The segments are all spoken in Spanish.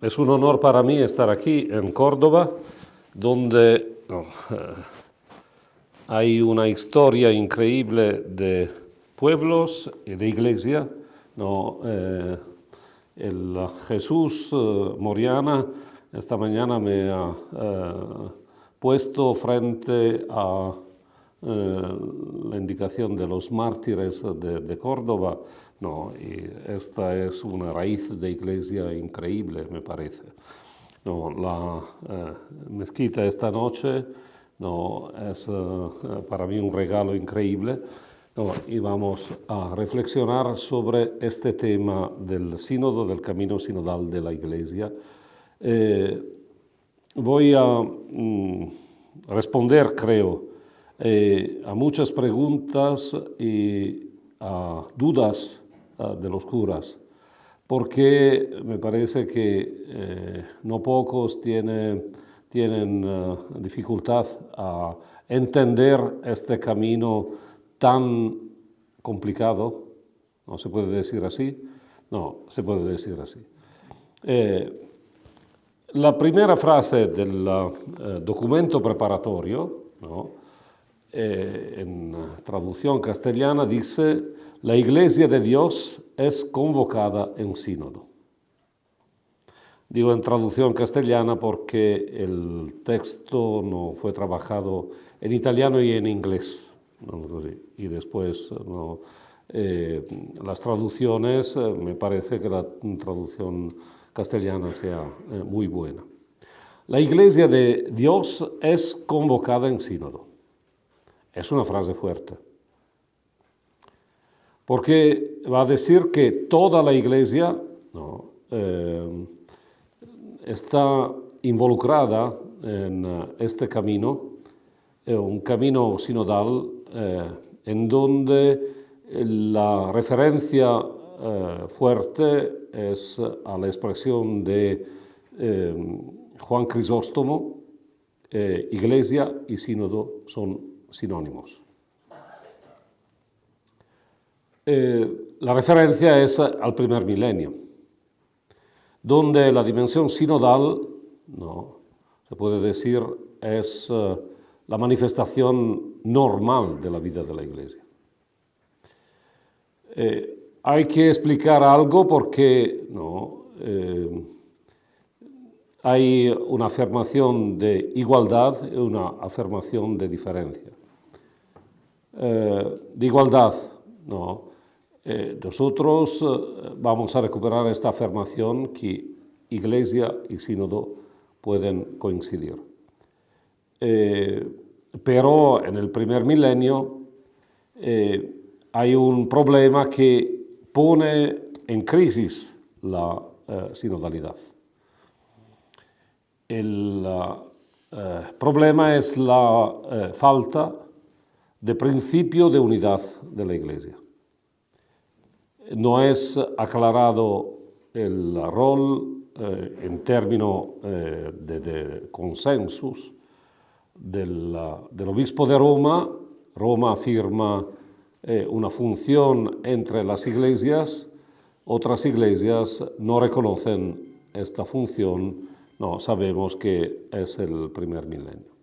Es un honor para mí estar aquí en Córdoba, donde hay una historia increíble de pueblos y de iglesia. El Jesús Moriana esta mañana me ha puesto frente a la indicación de los mártires de Córdoba. Y esta es una raíz de iglesia increíble, me parece. La mezquita esta noche es para mí un regalo increíble. Y vamos a reflexionar sobre este tema del sínodo, del camino sinodal de la iglesia. Voy a responder, creo, a muchas preguntas y a dudas de los curas, porque me parece que no pocos tienen dificultad a entender este camino tan complicado. ¿No se puede decir así? No, se puede decir así. La primera frase del documento preparatorio, en traducción castellana, dice: la Iglesia de Dios es convocada en sínodo. Digo en traducción castellana porque el texto no fue trabajado en italiano y en inglés. Y después las traducciones, me parece que la traducción castellana sea muy buena. La Iglesia de Dios es convocada en sínodo. Es una frase fuerte, porque va a decir que toda la Iglesia está involucrada en este camino, un camino sinodal en donde la referencia fuerte es a la expresión de Juan Crisóstomo: Iglesia y sínodo son sinónimos. La referencia es al primer milenio, donde la dimensión sinodal, se puede decir, es la manifestación normal de la vida de la Iglesia. Hay que explicar algo porque hay una afirmación de igualdad y una afirmación de diferencia. De igualdad, nosotros vamos a recuperar esta afirmación que Iglesia y sínodo pueden coincidir. Pero en el primer milenio hay un problema que pone en crisis la sinodalidad. El problema es la falta de principio de unidad de la Iglesia. No es aclarado el rol en términos de consensus del obispo de Roma. Roma afirma una función entre las iglesias, otras iglesias no reconocen esta función. Sabemos que es el primer milenio.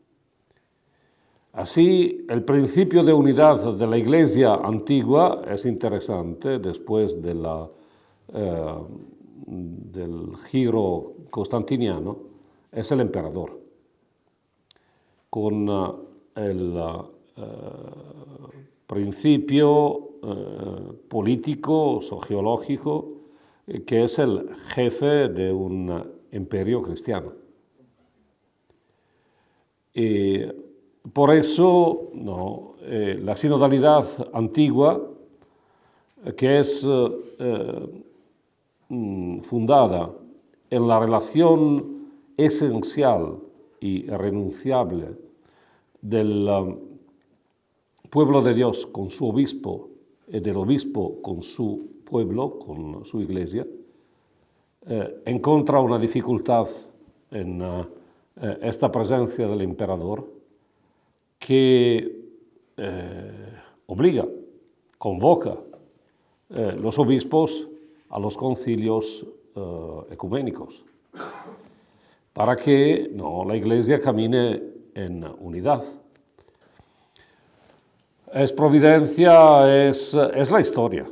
Así, el principio de unidad de la Iglesia antigua es interesante después de del giro constantiniano, es el emperador, con el principio político, sociológico, que es el jefe de un imperio cristiano. Por eso la sinodalidad antigua, que es fundada en la relación esencial y irrenunciable del pueblo de Dios con su obispo y del obispo con su pueblo, con su iglesia, encuentra una dificultad en esta presencia del emperador, que obliga, convoca los obispos a los concilios ecuménicos. para que la Iglesia camine en unidad. Es providencia, es la historia.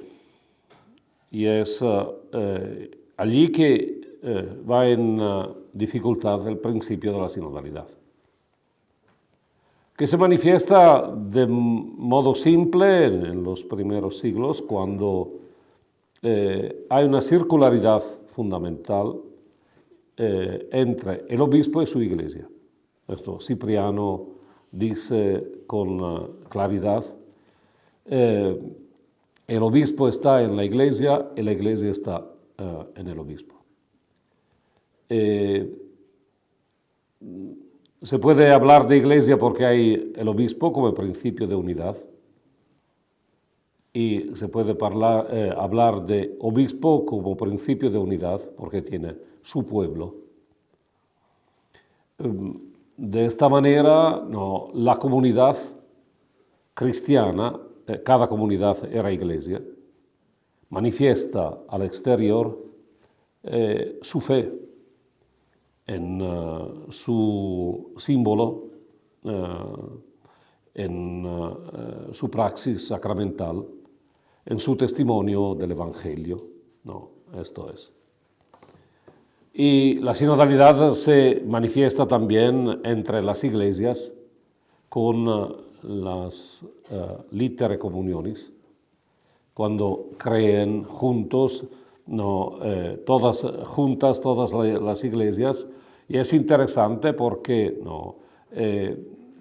Y es allí que va en dificultad el principio de la sinodalidad, que se manifiesta de modo simple en los primeros siglos cuando hay una circularidad fundamental entre el obispo y su iglesia. Esto Cipriano dice con claridad, el obispo está en la iglesia y la iglesia está en el obispo. Se puede hablar de iglesia porque hay el obispo como principio de unidad y se puede hablar de obispo como principio de unidad porque tiene su pueblo. De esta manera, la comunidad cristiana, cada comunidad era iglesia, manifiesta al exterior su fe en su símbolo, en su praxis sacramental, en su testimonio del Evangelio. Esto es. Y la sinodalidad se manifiesta también entre las iglesias con las litere communionis, cuando creen juntos, todas juntas, todas las iglesias, y es interesante porque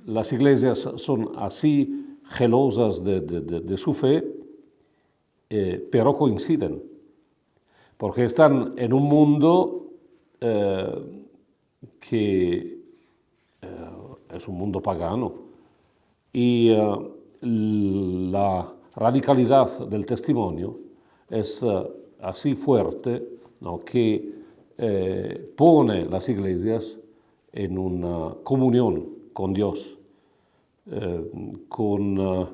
las iglesias son así celosas de su fe, pero coinciden, porque están en un mundo que es un mundo pagano y la radicalidad del testimonio es así fuerte que pone las iglesias en una comunión con Dios, con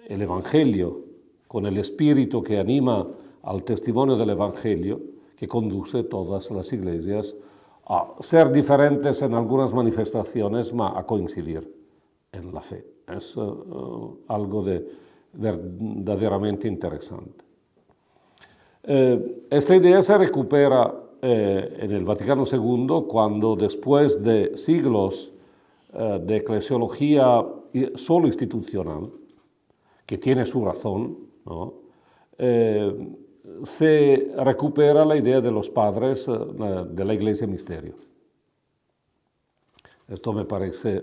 el Evangelio, con el espíritu que anima al testimonio del Evangelio, que conduce todas las iglesias a ser diferentes en algunas manifestaciones, mas a coincidir en la fe. Es algo verdaderamente interesante. Esta idea se recupera en el Vaticano II cuando, después de siglos de eclesiología solo institucional, que tiene su razón, se recupera la idea de los padres de la Iglesia Misterio. Esto me parece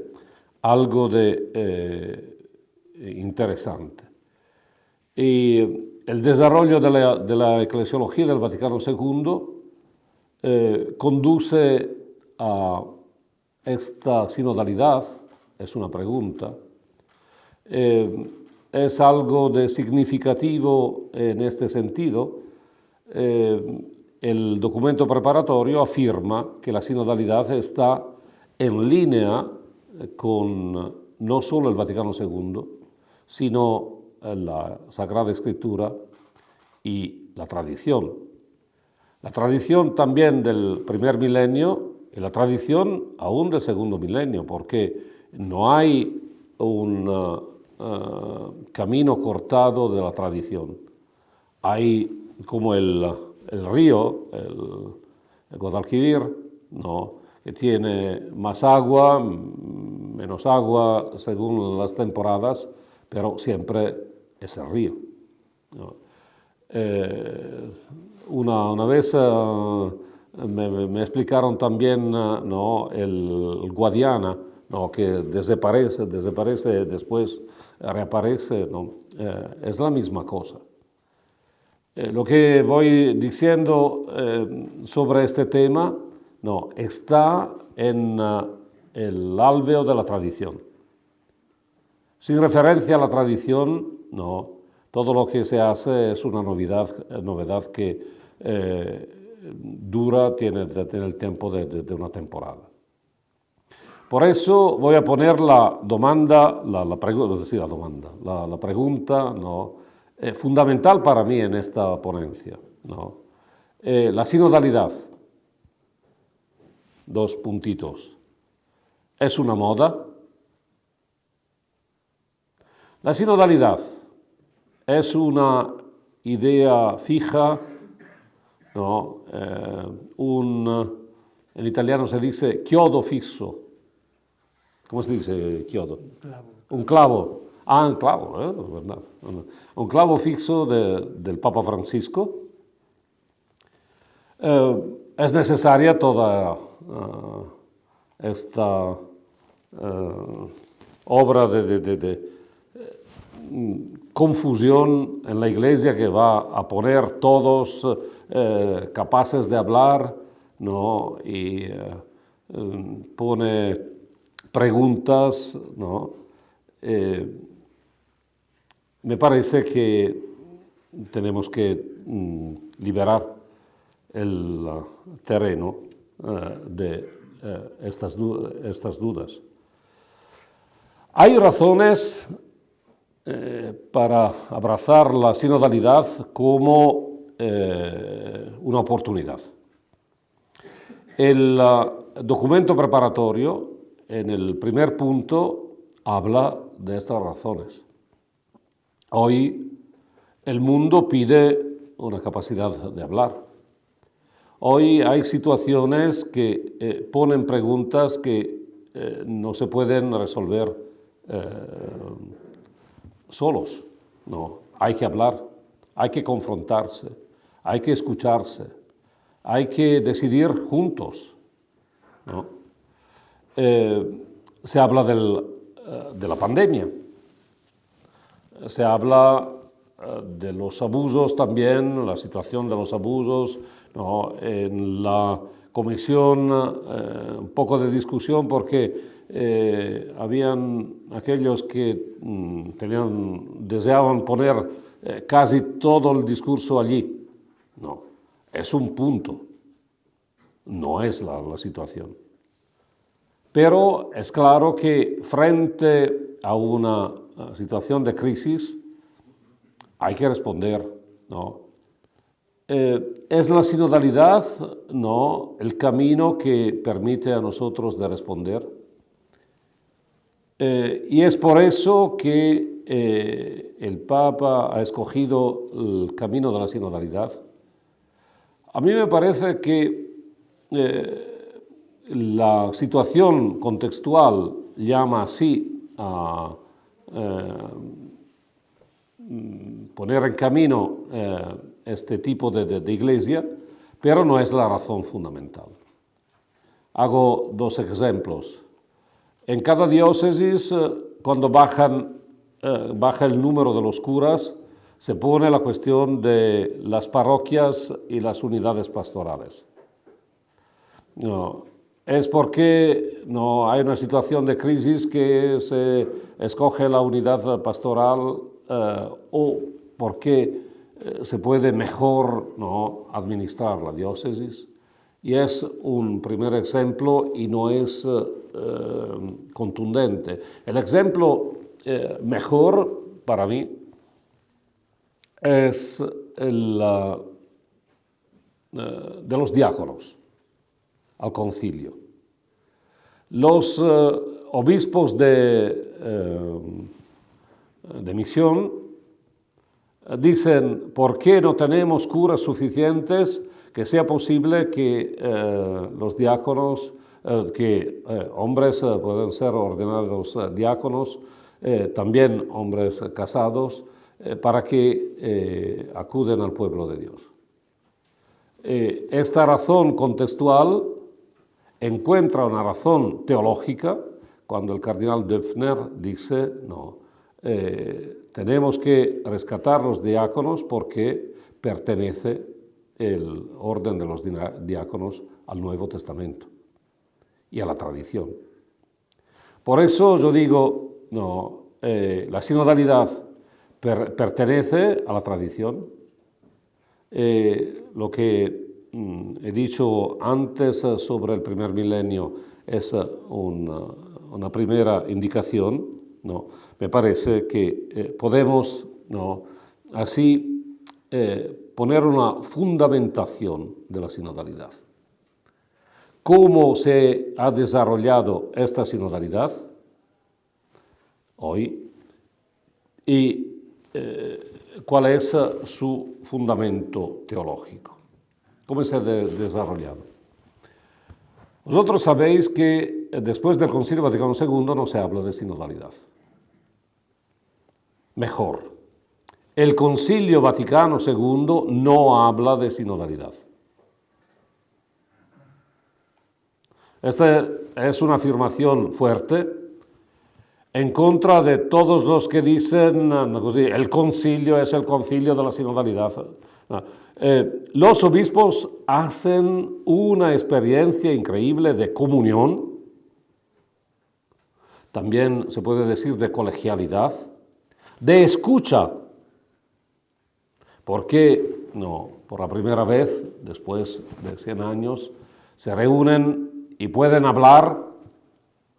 algo interesante. Y el desarrollo de la eclesiología del Vaticano II conduce a esta sinodalidad, es una pregunta, es algo de significativo en este sentido. El documento preparatorio afirma que la sinodalidad está en línea con no solo el Vaticano II, sino la Sagrada Escritura y la tradición. La tradición también del primer milenio y la tradición aún del segundo milenio, porque no hay un camino cortado de la tradición. Hay como el río, el Guadalquivir, que tiene más agua, menos agua según las temporadas, pero siempre es el río. Una vez me explicaron también el Guadiana, que desaparece, después reaparece, es la misma cosa. Lo que voy diciendo sobre este tema está en el alveo de la tradición. Sin referencia a la tradición, todo lo que se hace es una novedad que tiene el tiempo de una temporada. Por eso voy a poner la pregunta fundamental para mí en esta ponencia. La sinodalidad dos puntitos. ¿Es una moda? La sinodalidad es una idea fija, ¿no? En italiano se dice chiodo fisso. ¿Cómo se dice chiodo? Un clavo. Ah, un clavo, ¿verdad? Un clavo fijo del Papa Francisco. Es necesaria toda esta obra de confusión en la Iglesia que va a poner todos capaces de hablar, ¿no? Y pone preguntas, ¿no? Me parece que tenemos que liberar el terreno de estas dudas. Hay razones para abrazar la sinodalidad como una oportunidad. El documento preparatorio, en el primer punto, habla de estas razones. Hoy el mundo pide una capacidad de hablar. Hoy hay situaciones que ponen preguntas que no se pueden resolver solos. No, hay que hablar, hay que confrontarse, hay que escucharse, hay que decidir juntos, ¿no? Se habla de la pandemia, se habla de los abusos también, la situación de los abusos, ¿no? En la comisión un poco de discusión porque habían aquellos que deseaban poner casi todo el discurso allí. No, es un punto, no es la situación. Pero es claro que frente a una situación de crisis hay que responder, ¿no? ¿Es la sinodalidad, no, el camino que permite a nosotros de responder? Y es por eso que el Papa ha escogido el camino de la sinodalidad. A mí me parece que la situación contextual llama así a poner en camino este tipo de iglesia, pero no es la razón fundamental. Hago dos ejemplos. En cada diócesis, cuando baja el número de los curas, se pone la cuestión de las parroquias y las unidades pastorales. No, es porque no hay una situación de crisis que se escoge la unidad pastoral o porque se puede mejor, ¿no?, administrar la diócesis. Y es un primer ejemplo y no es contundente. El ejemplo mejor para mí es el de los diáconos al concilio. Los obispos de misión dicen: ¿por qué no tenemos curas suficientes que sea posible que los diáconos, hombres pueden ser ordenados diáconos, también hombres casados, para que acuden al pueblo de Dios? Esta razón contextual encuentra una razón teológica cuando el cardenal Döpfner dice: no, tenemos que rescatar los diáconos porque pertenece el orden de los diáconos al Nuevo Testamento y a la tradición. Por eso yo digo, no, la sinodalidad pertenece a la tradición. Lo que he dicho antes sobre el primer milenio es una primera indicación, ¿no? Me parece que podemos, ¿no?, así poner una fundamentación de la sinodalidad. cómo se ha desarrollado esta sinodalidad hoy y cuál es su fundamento teológico, cómo se ha desarrollado. Vosotros sabéis que después del Concilio Vaticano II no se habla de sinodalidad. Mejor, el Concilio Vaticano II no habla de sinodalidad. Esta es una afirmación fuerte en contra de todos los que dicen el concilio es el concilio de la sinodalidad. Los obispos hacen una experiencia increíble de comunión, también se puede decir de colegialidad, de escucha, porque por la primera vez, después de 100 años, se reúnen y pueden hablar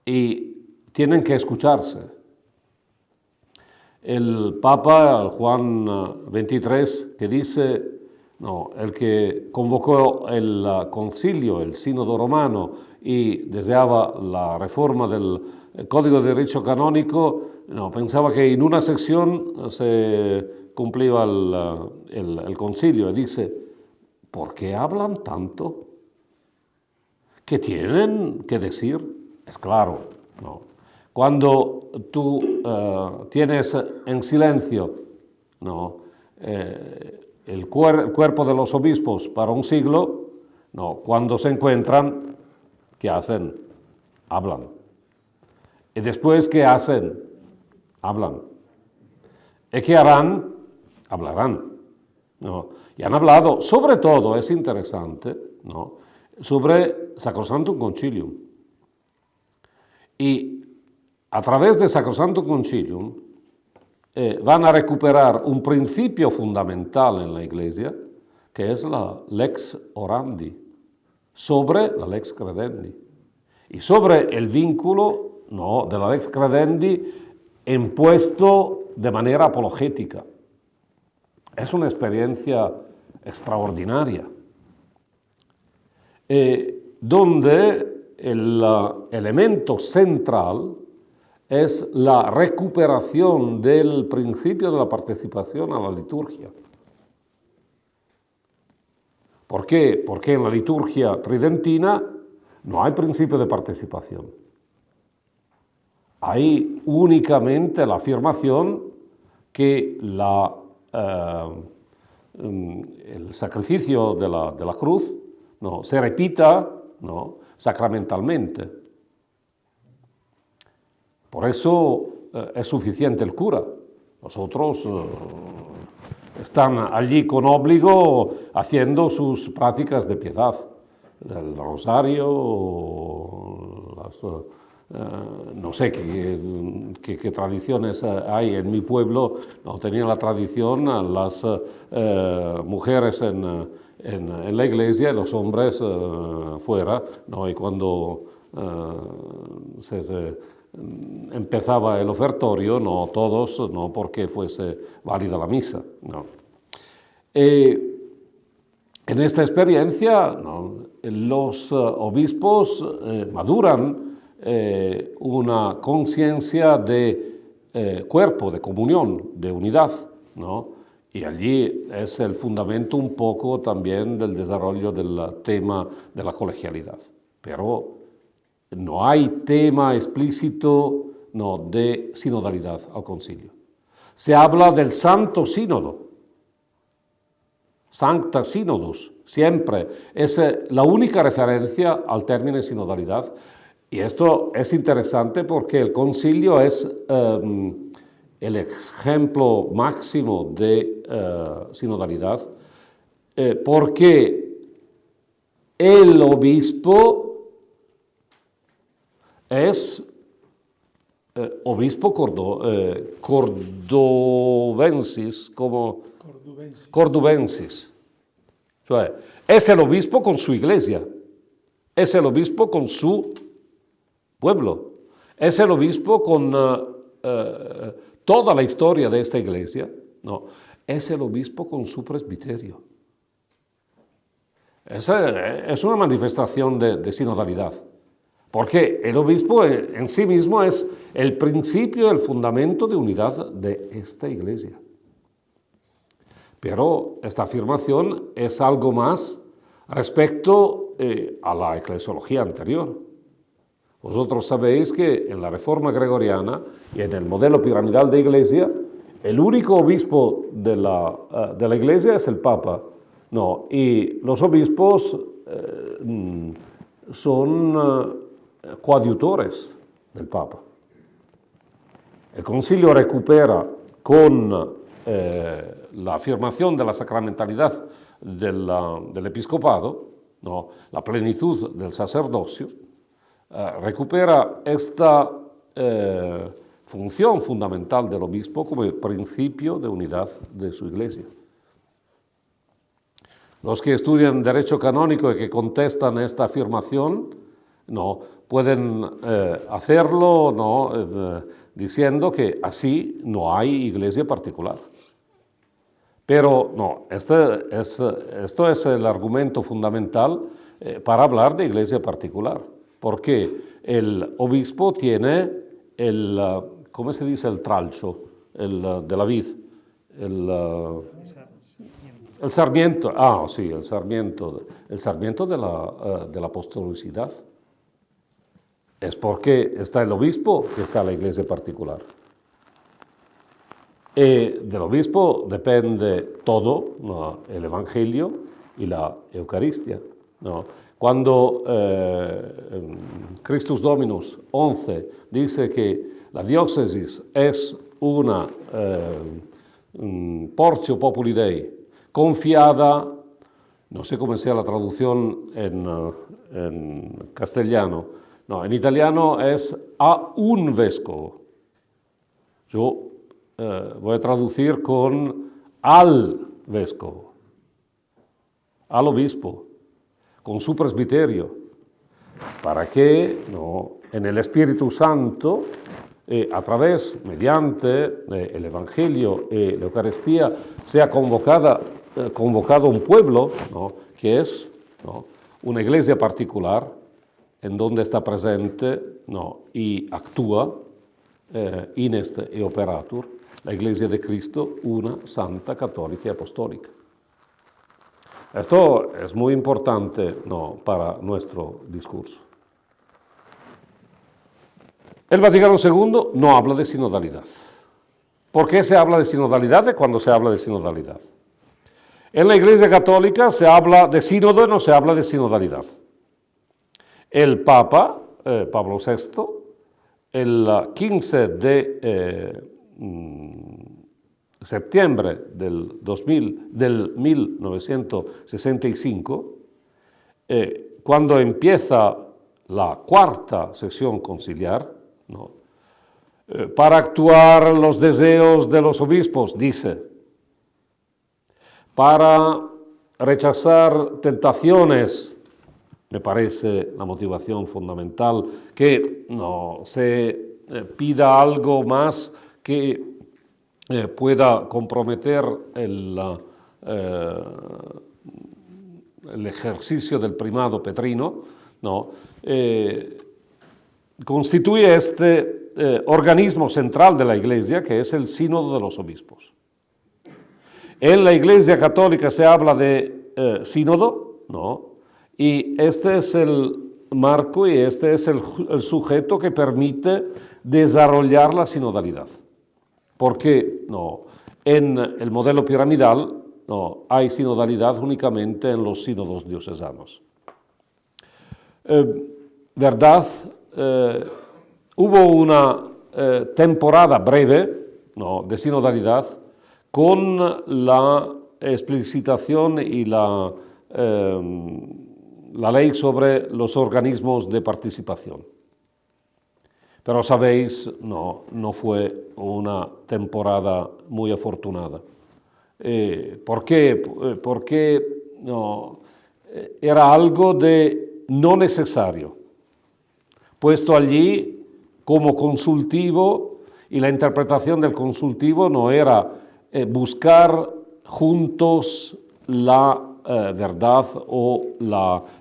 y tienen que escucharse. El Papa, Juan XXIII, que dice, el que convocó el concilio, el sínodo romano, y deseaba la reforma del Código de Derecho Canónico, pensaba que en una sección se cumplía el concilio, y dice, ¿por qué hablan tanto? ¿Qué tienen que decir? Es claro, Cuando tú tienes en silencio el cuerpo de los obispos para un siglo, cuando se encuentran, ¿qué hacen? Hablan. Y después, ¿qué hacen? Hablan. ¿Y qué harán? Hablarán. Y han hablado, sobre todo, es interesante, sobre Sacrosanctum Concilium. Y a través de Sacrosanctum Concilium van a recuperar un principio fundamental en la Iglesia, que es la lex orandi, sobre la lex credendi. Y sobre el vínculo de la lex credendi impuesto de manera apologética. Es una experiencia extraordinaria, donde el elemento central es la recuperación del principio de la participación a la liturgia. ¿Por qué? Porque en la liturgia tridentina no hay principio de participación. Hay únicamente la afirmación que el sacrificio de la cruz se repita sacramentalmente. Por eso es suficiente el cura. Los otros están allí con óbligo haciendo sus prácticas de piedad. El rosario, no sé qué tradiciones hay en mi pueblo. Tenía la tradición las mujeres en la iglesia y los hombres fuera, y cuando empezaba el ofertorio, no todos, no porque fuese válida la misa. En esta experiencia, los obispos maduran una conciencia de cuerpo, de comunión, de unidad, y allí es el fundamento un poco también del desarrollo del tema de la colegialidad. Pero no hay tema explícito de sinodalidad al concilio. Se habla del Santo Sínodo, Sancta Synodus, siempre. Es la única referencia al término sinodalidad. Y esto es interesante porque el concilio es el ejemplo máximo de sinodalidad, porque el obispo es obispo cordobensis, cordubensis. Es el obispo con su iglesia, es el obispo con su pueblo, es el obispo con toda la historia de esta iglesia, es el obispo con su presbiterio. Es una manifestación de sinodalidad, porque el obispo en sí mismo es el principio, el fundamento de unidad de esta iglesia. Pero esta afirmación es algo más respecto a la eclesiología anterior. Vosotros sabéis que en la Reforma Gregoriana y en el modelo piramidal de iglesia, el único obispo de la iglesia es el Papa. No, y los obispos son coadjutores del Papa. El concilio recupera con la afirmación de la sacramentalidad del episcopado, ¿no?, la plenitud del sacerdocio, recupera esta función fundamental del obispo como principio de unidad de su iglesia. Los que estudian derecho canónico y que contestan esta afirmación, no pueden hacerlo, no, diciendo que así no hay iglesia particular. Pero no, esto es el argumento fundamental para hablar de iglesia particular, porque el obispo tiene ¿cómo se dice? El tralcio, de la vid, el sarmiento, sí, el sarmiento de la apostolicidad. Es porque está el obispo que está la iglesia particular. Del obispo depende todo, ¿no?, el Evangelio y la Eucaristía, ¿no? Cuando Christus Dominus 11 dice que la diócesis es una portio populi Dei confiada, no sé cómo sea la traducción en castellano, no, en italiano es a un vescovo. Yo voy a traducir con al vescovo, al obispo, con su presbiterio, para que en el Espíritu Santo, a través, mediante el Evangelio y la Eucaristía, sea convocado un pueblo, ¿no?, que es, ¿no?, una iglesia particular, en donde está presente, ¿no?, y actúa inest e operatur la Iglesia de Cristo, una santa, católica y apostólica. Esto es muy importante, ¿no?, para nuestro discurso. El Vaticano II no habla de sinodalidad. ¿Por qué se habla de sinodalidad cuando se habla de sinodalidad? En la Iglesia Católica se habla de sínodo y no se habla de sinodalidad. El Papa, Pablo VI, el 15 de septiembre del 1965, cuando empieza la cuarta sesión conciliar, ¿no?, para actuar los deseos de los obispos, dice, para rechazar tentaciones, me parece la motivación fundamental, que no se pida algo más que pueda comprometer el ejercicio del primado petrino, ¿no? Constituye este organismo central de la Iglesia, que es el sínodo de los obispos. En la Iglesia Católica se habla de sínodo, ¿no?, y este es el marco y este es el sujeto que permite desarrollar la sinodalidad. Porque no, en el modelo piramidal no hay sinodalidad únicamente en los sínodos diocesanos. ¿Verdad? Hubo una temporada breve, ¿no?, de sinodalidad con la explicitación y la ley sobre los organismos de participación. Pero sabéis, no fue una temporada muy afortunada. ¿Por qué? Porque era algo de no necesario, puesto allí como consultivo, y la interpretación del consultivo no era buscar juntos la verdad o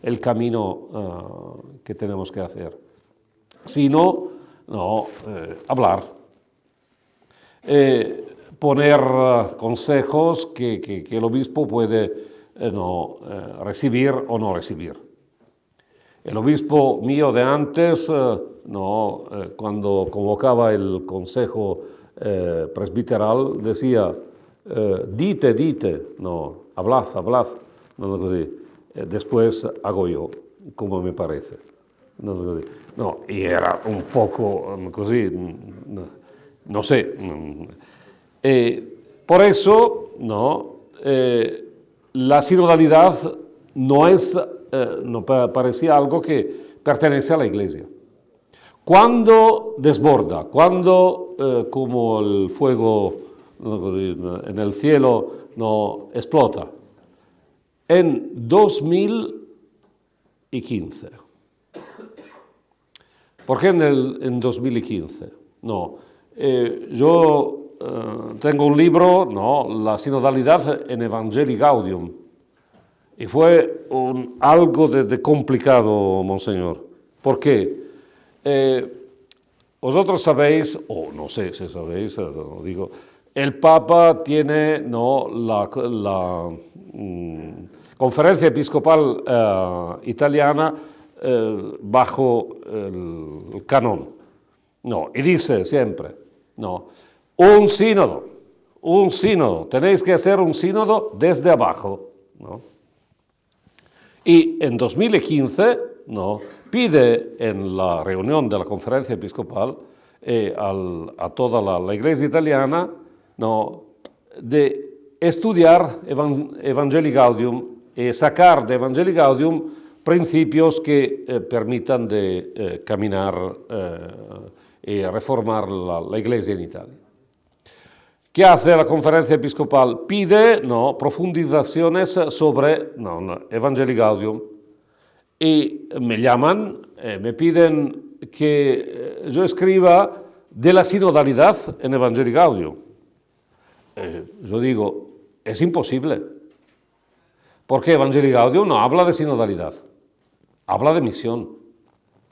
el camino que tenemos que hacer, sino hablar, poner consejos que el obispo puede recibir o no recibir. El obispo mío de antes, cuando convocaba el consejo presbiteral, decía, dite, hablad, después hago yo, como me parece. Y era un poco così, no sé. Por eso, la sinodalidad no parecía algo que pertenece a la Iglesia. Cuando desborda, cuando como el fuego en el cielo explota, en 2015. ¿Por qué en 2015? Yo tengo un libro, La sinodalidad en Evangelii Gaudium, y fue algo de complicado, monseñor. ¿Por qué? Vosotros sabéis, o no sé si sabéis, lo digo, el Papa tiene la Conferencia Episcopal Italiana bajo el canon. Y dice siempre, un sínodo, tenéis que hacer un sínodo desde abajo. Y en 2015, pide en la reunión de la Conferencia Episcopal a toda la Iglesia italiana de estudiar Evangelii Gaudium y sacar de Evangelii Gaudium principios que permitan de caminar y reformar la Iglesia en Italia. ¿Qué hace la Conferencia Episcopal? Pide profundizaciones sobre Evangelii Gaudium y me llaman, me piden que yo escriba de la sinodalidad en Evangelii Gaudium. Yo digo, es imposible, porque Evangelii Gaudium no habla de sinodalidad, habla de misión,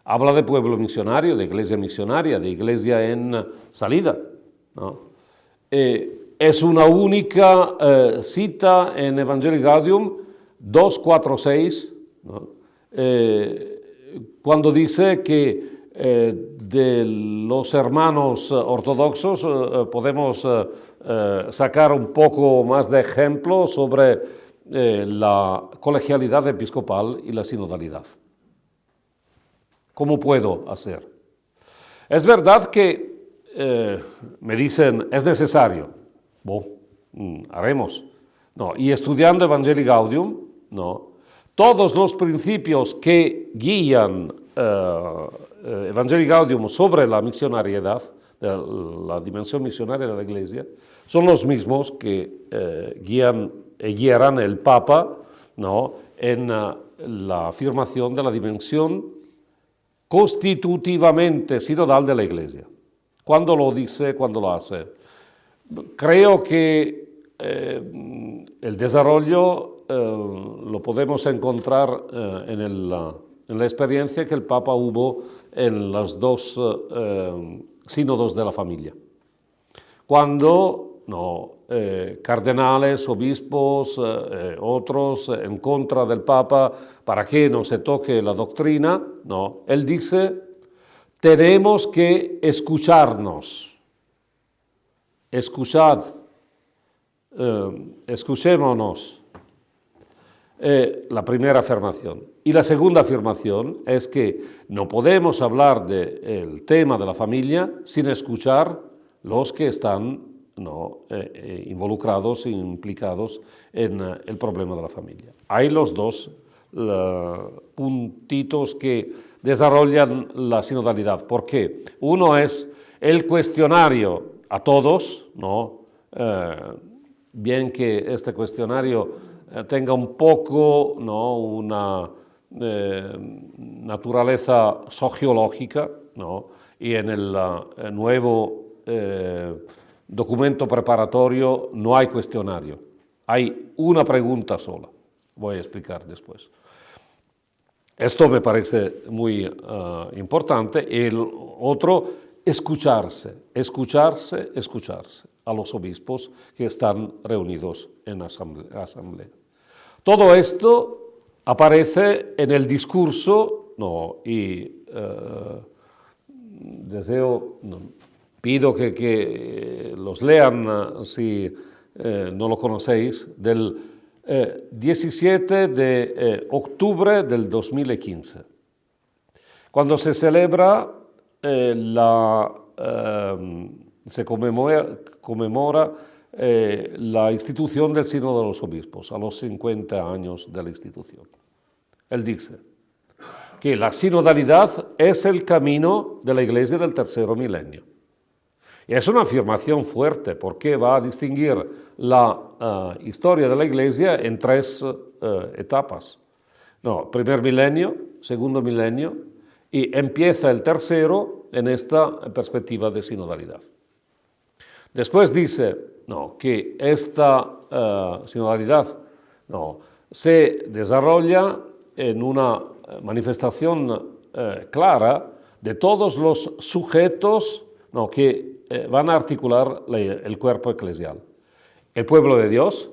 habla de pueblo misionario, de iglesia misionaria, de iglesia en salida. Es una única cita en Evangelii Gaudium 246, cuando dice que de los hermanos ortodoxos podemos sacar un poco más de ejemplo sobre la colegialidad episcopal y la sinodalidad. ¿Cómo puedo hacer? Es verdad que me dicen, es necesario. Haremos. Y estudiando Evangelii Gaudium, todos los principios que guían Evangelii Gaudium sobre la misionariedad, la dimensión misionaria de la Iglesia, son los mismos que guiarán el Papa en la afirmación de la dimensión constitutivamente sinodal de la Iglesia. ¿Cuándo lo dice? ¿Cuándo lo hace? Creo que el desarrollo lo podemos encontrar en la experiencia que el Papa hubo en los dos sínodos de la familia. Cuando cardenales, obispos, otros en contra del Papa para que no se toque la doctrina, él dice, tenemos que escucharnos. Escuchémonos. La primera afirmación. Y la segunda afirmación es que no podemos hablar del tema de la familia sin escuchar los que están involucrados, implicados en el problema de la familia. Hay los dos puntitos que desarrollan la sinodalidad. ¿Por qué? Uno es el cuestionario a todos, bien que este cuestionario tenga un poco una naturaleza sociológica, y en el nuevo documento preparatorio no hay cuestionario, hay una pregunta sola. Voy a explicar después. Esto me parece muy importante. El otro, escucharse a los obispos que están reunidos en asamblea. Todo esto aparece en el discurso, y pido que los lean si no lo conocéis, del 17 de octubre del 2015, cuando se celebra, se conmemora la institución del Sínodo de los Obispos, a los 50 años de la institución. Él dice que la sinodalidad es el camino de la Iglesia del tercer milenio. Y es una afirmación fuerte porque va a distinguir la historia de la Iglesia en tres etapas. Primer milenio, segundo milenio, y empieza el tercero en esta perspectiva de sinodalidad. Después dice que esta sinodalidad se desarrolla en una manifestación clara de todos los sujetos que van a articular el cuerpo eclesial. El pueblo de Dios,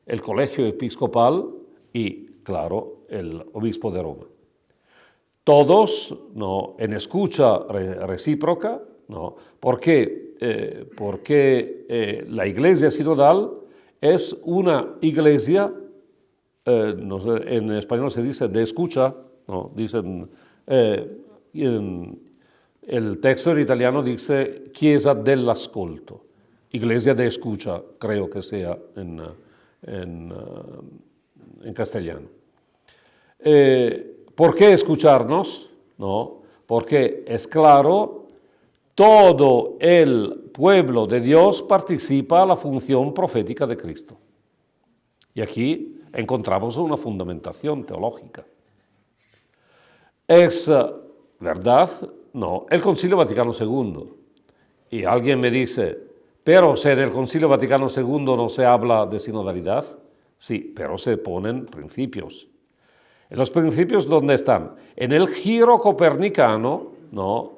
el colegio episcopal y, claro, el obispo de Roma. Todos en escucha recíproca, porque la iglesia sinodal es una iglesia, en español se dice de escucha, dicen, el texto en italiano dice Chiesa dell'ascolto, iglesia de escucha, creo que sea en castellano. ¿Por qué escucharnos? Porque es claro, todo el pueblo de Dios participa a la función profética de Cristo. Y aquí encontramos una fundamentación teológica. Es verdad, el Concilio Vaticano II. Y alguien me dice, pero si en el Concilio Vaticano II no se habla de sinodalidad, sí, pero se ponen principios. ¿Los principios dónde están? En el giro copernicano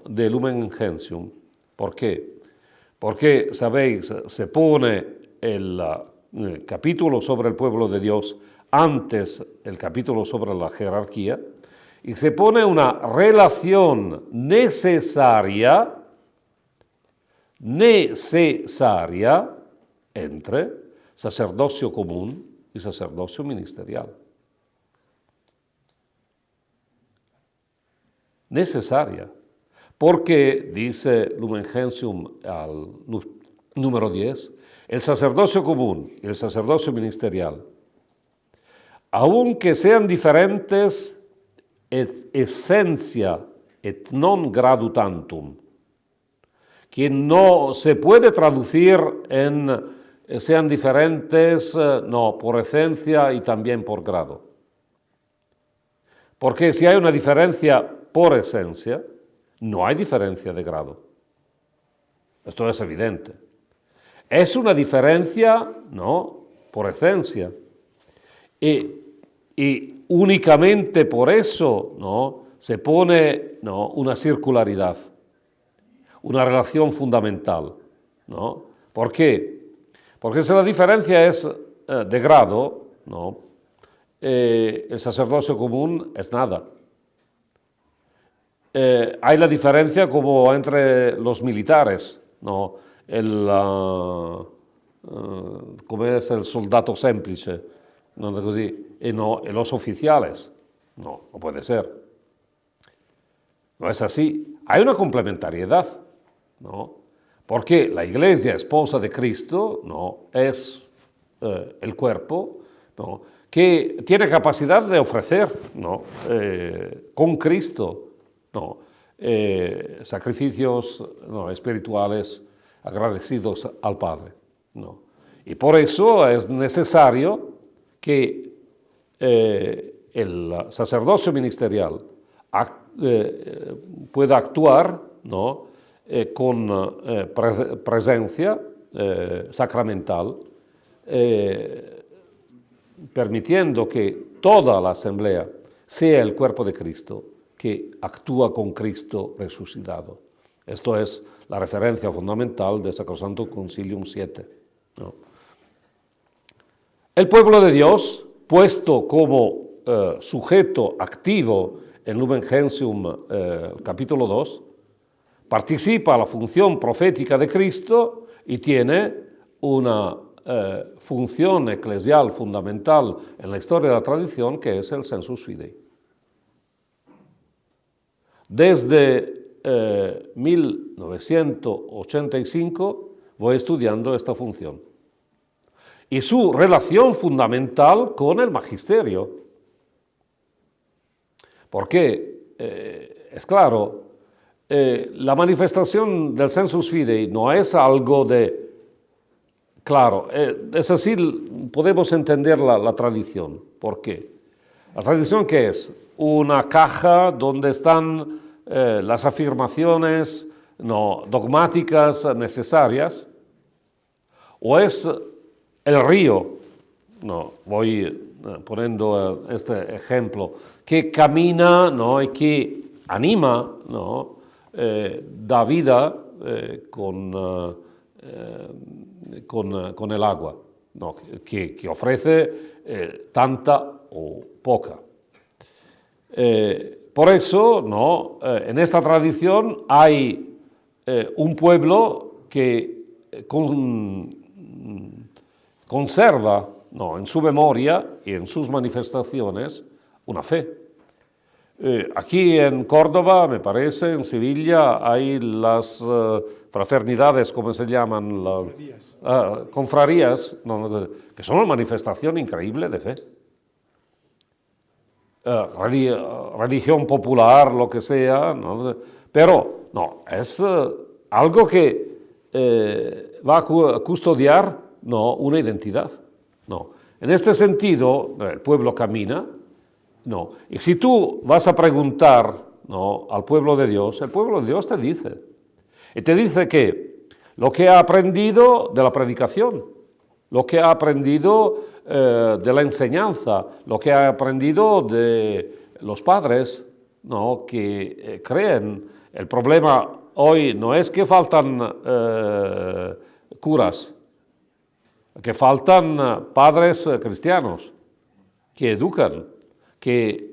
de Lumen Gentium. ¿Por qué? Porque, sabéis, se pone el capítulo sobre el pueblo de Dios antes el capítulo sobre la jerarquía y se pone una relación necesaria entre sacerdocio común y sacerdocio ministerial. Necesaria, porque, dice Lumen Gentium al número 10, el sacerdocio común y el sacerdocio ministerial, aunque sean diferentes et essentia et non gradu tantum, que no se puede traducir en sean diferentes, por esencia y también por grado. Porque si hay una diferencia por esencia, no hay diferencia de grado. Esto es evidente. Es una diferencia, por esencia. Y únicamente por eso, se pone, una circularidad, una relación fundamental, ¿Por qué? Porque si la diferencia es de grado, el sacerdocio común es nada. Hay la diferencia como entre los militares, como es el soldado semplice, y los oficiales. No puede ser. No es así. Hay una complementariedad, porque la Iglesia, esposa de Cristo, es el cuerpo, que tiene capacidad de ofrecer, con Cristo, sacrificios espirituales agradecidos al Padre. Y por eso es necesario que el sacerdocio ministerial pueda actuar con presencia sacramental permitiendo que toda la asamblea sea el cuerpo de Cristo, que actúa con Cristo resucitado. Esto es la referencia fundamental de Sacrosanto Concilium 7. ¿No? El pueblo de Dios, puesto como sujeto activo en Lumen Gentium capítulo 2, participa a la función profética de Cristo y tiene una función eclesial fundamental en la historia de la tradición, que es el sensus fidei. Desde 1985 voy estudiando esta función y su relación fundamental con el magisterio. Porque, es claro, la manifestación del sensus fidei no es algo de... Claro, es así, podemos entender la tradición. ¿Por qué? ¿La tradición qué es? Una caja donde están las afirmaciones dogmáticas necesarias, o es el río, voy poniendo este ejemplo, que camina y que anima, da vida con el agua, que ofrece tanta o poca. Por eso, en esta tradición hay un pueblo que conserva en su memoria y en sus manifestaciones una fe. Aquí en Córdoba, me parece, en Sevilla, hay las fraternidades, ¿cómo se llaman? Confrarías, que son una manifestación increíble de fe. Religión popular, lo que sea, pero es algo que va a custodiar una identidad. En este sentido, el pueblo camina, y si tú vas a preguntar al pueblo de Dios, el pueblo de Dios te dice, y te dice que lo que ha aprendido de la predicación, lo que ha aprendido de la enseñanza, lo que ha aprendido de los padres que creen. El problema hoy no es que faltan curas, que faltan padres cristianos que educan, que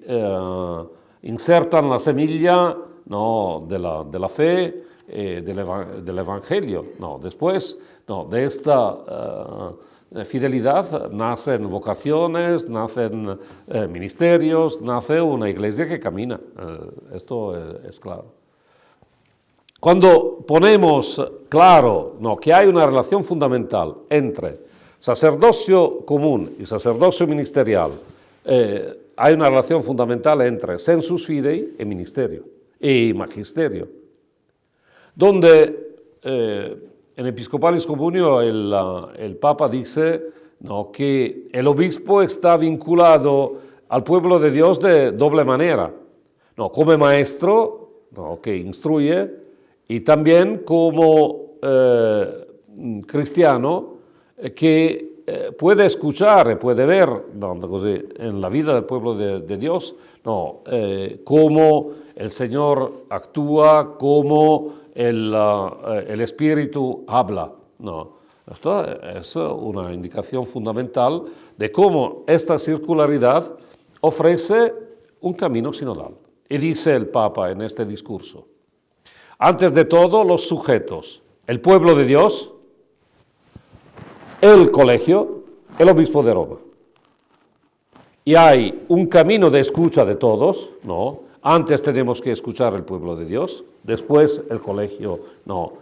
insertan la semilla de la fe, del Evangelio. Después de esta fidelidad nacen vocaciones, nacen ministerios, nace una iglesia que camina. Esto es claro. Cuando ponemos claro que hay una relación fundamental entre sacerdocio común y sacerdocio ministerial, hay una relación fundamental entre sensus fidei y ministerio y magisterio, donde en Episcopalis Communio el Papa dice que el obispo está vinculado al pueblo de Dios de doble manera, como maestro que instruye y también como cristiano que puede escuchar y puede ver en la vida del pueblo de Dios cómo el Señor actúa, cómo el Espíritu habla. Esto es una indicación fundamental de cómo esta circularidad ofrece un camino sinodal. Y dice el Papa en este discurso, antes de todo los sujetos, el pueblo de Dios, el colegio, el obispo de Roma. Y hay un camino de escucha de todos, Antes tenemos que escuchar el pueblo de Dios, después el colegio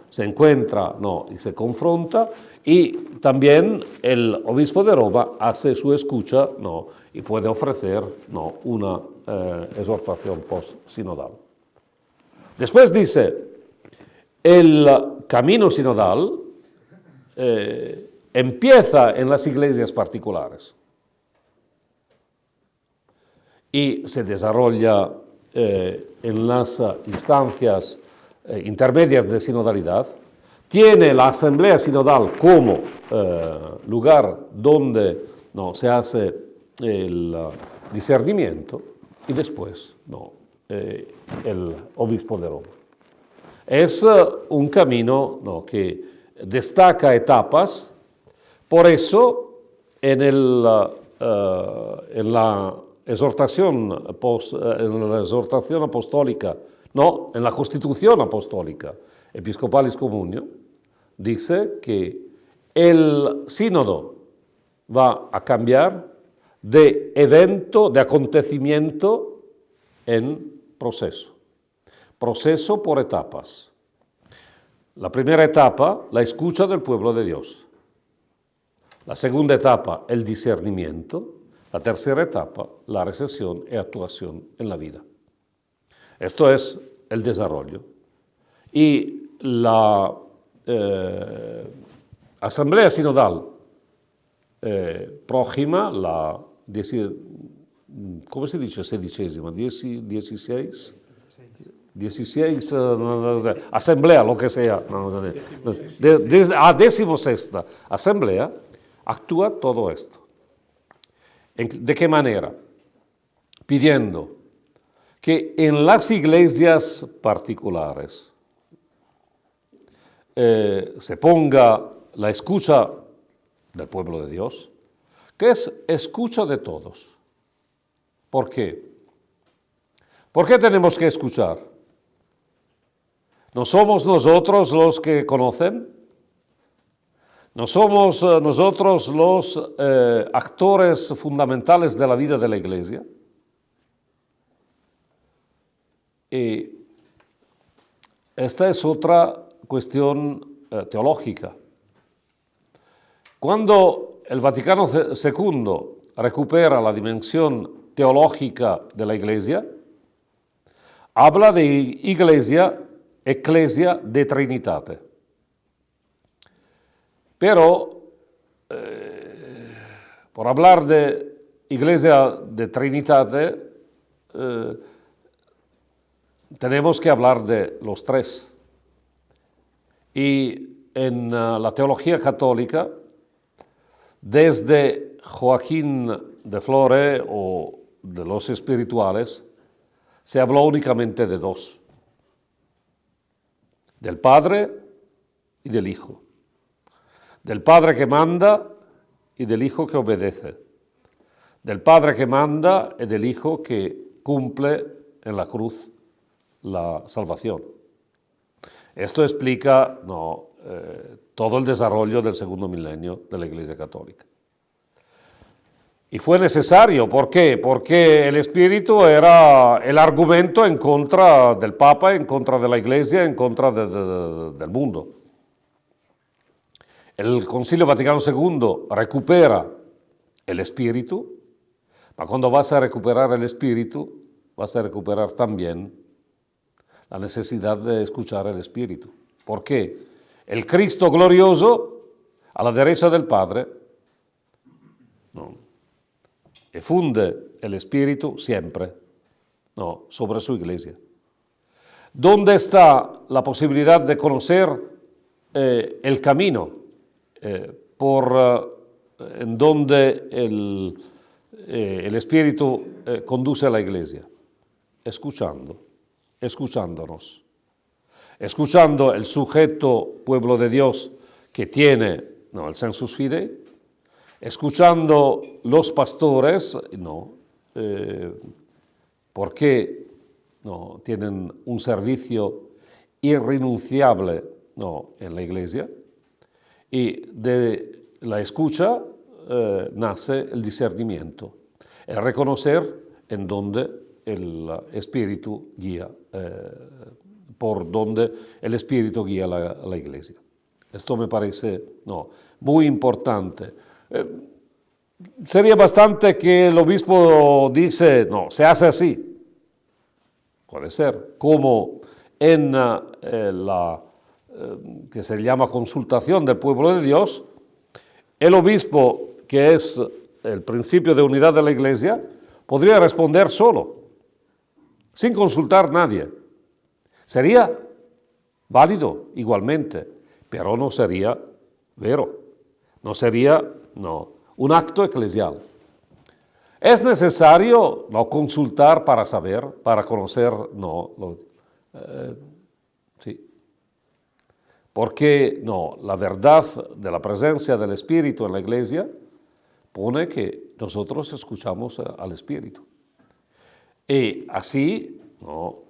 se encuentra y se confronta, y también el obispo de Roma hace su escucha y puede ofrecer una exhortación post-sinodal. Después dice, el camino sinodal empieza en las iglesias particulares y se desarrolla en las instancias intermedias de sinodalidad, tiene la asamblea sinodal como lugar donde se hace el discernimiento y después el obispo de Roma. Es un camino que destaca etapas, por eso en la exhortación apostólica, en la Constitución Apostólica Episcopalis Communio, dice que el sínodo va a cambiar de evento, de acontecimiento en proceso por etapas. La primera etapa, la escucha del pueblo de Dios. La segunda etapa, el discernimiento. La tercera etapa, la recepción y actuación en la vida. Esto es el desarrollo. Y la Asamblea Sinodal próxima, ¿cómo se dice? 16, asamblea, lo que sea, 16ª asamblea, actúa todo esto. ¿De qué manera? Pidiendo que en las iglesias particulares se ponga la escucha del pueblo de Dios, que es escucha de todos. ¿Por qué? ¿Por qué tenemos que escuchar? ¿No somos nosotros los que conocen? ¿No somos nosotros los actores fundamentales de la vida de la Iglesia? Y esta es otra cuestión teológica. Cuando el Vaticano II recupera la dimensión teológica de la Iglesia, habla de Iglesia, Ecclesia de Trinitate. Pero, por hablar de Iglesia de Trinitate, tenemos que hablar de los tres. Y en la teología católica, desde Joaquín de Flore o de los espirituales, se habló únicamente de dos: del Padre y del Hijo. Del Padre que manda y del Hijo que obedece. Del Padre que manda y del Hijo que cumple en la cruz la salvación. Esto explica todo el desarrollo del segundo milenio de la Iglesia Católica. Y fue necesario, ¿por qué? Porque el Espíritu era el argumento en contra del Papa, en contra de la Iglesia, en contra del mundo. El Concilio Vaticano II recupera el Espíritu, pero cuando vas a recuperar el Espíritu, vas a recuperar también la necesidad de escuchar el Espíritu. ¿Por qué? El Cristo glorioso, a la derecha del Padre, e funde el Espíritu siempre sobre su Iglesia. ¿Dónde está la posibilidad de conocer el camino en donde el Espíritu conduce a la Iglesia? Escuchándonos, escuchando el sujeto pueblo de Dios que tiene el sensus fidei, escuchando los pastores, porque tienen un servicio irrenunciable en la Iglesia, y de la escucha nace el discernimiento, el reconocer en dónde el Espíritu guía, por donde el Espíritu guía la Iglesia. Esto me parece muy importante. Sería bastante que el obispo dice, se hace así. Puede ser, como en la que se llama consultación del pueblo de Dios, el obispo, que es el principio de unidad de la Iglesia, podría responder solo, sin consultar a nadie. Sería válido igualmente, pero no sería vero, no sería un acto eclesial. Es necesario no consultar para saber, para conocer, no, sí. Porque no, la verdad de la presencia del Espíritu en la Iglesia pone que nosotros escuchamos al Espíritu. Y así no,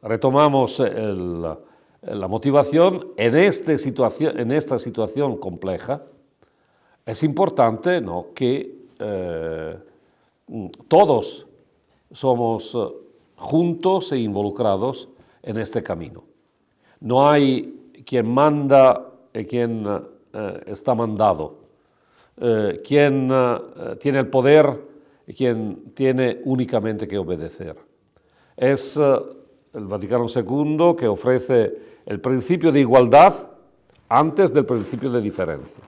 retomamos la motivación en esta situación compleja. Es importante ¿no? que todos somos juntos e involucrados en este camino. No hay quien manda y quien está mandado, quien tiene el poder y quien tiene únicamente que obedecer. Es el Vaticano II que ofrece el principio de igualdad antes del principio de diferencia.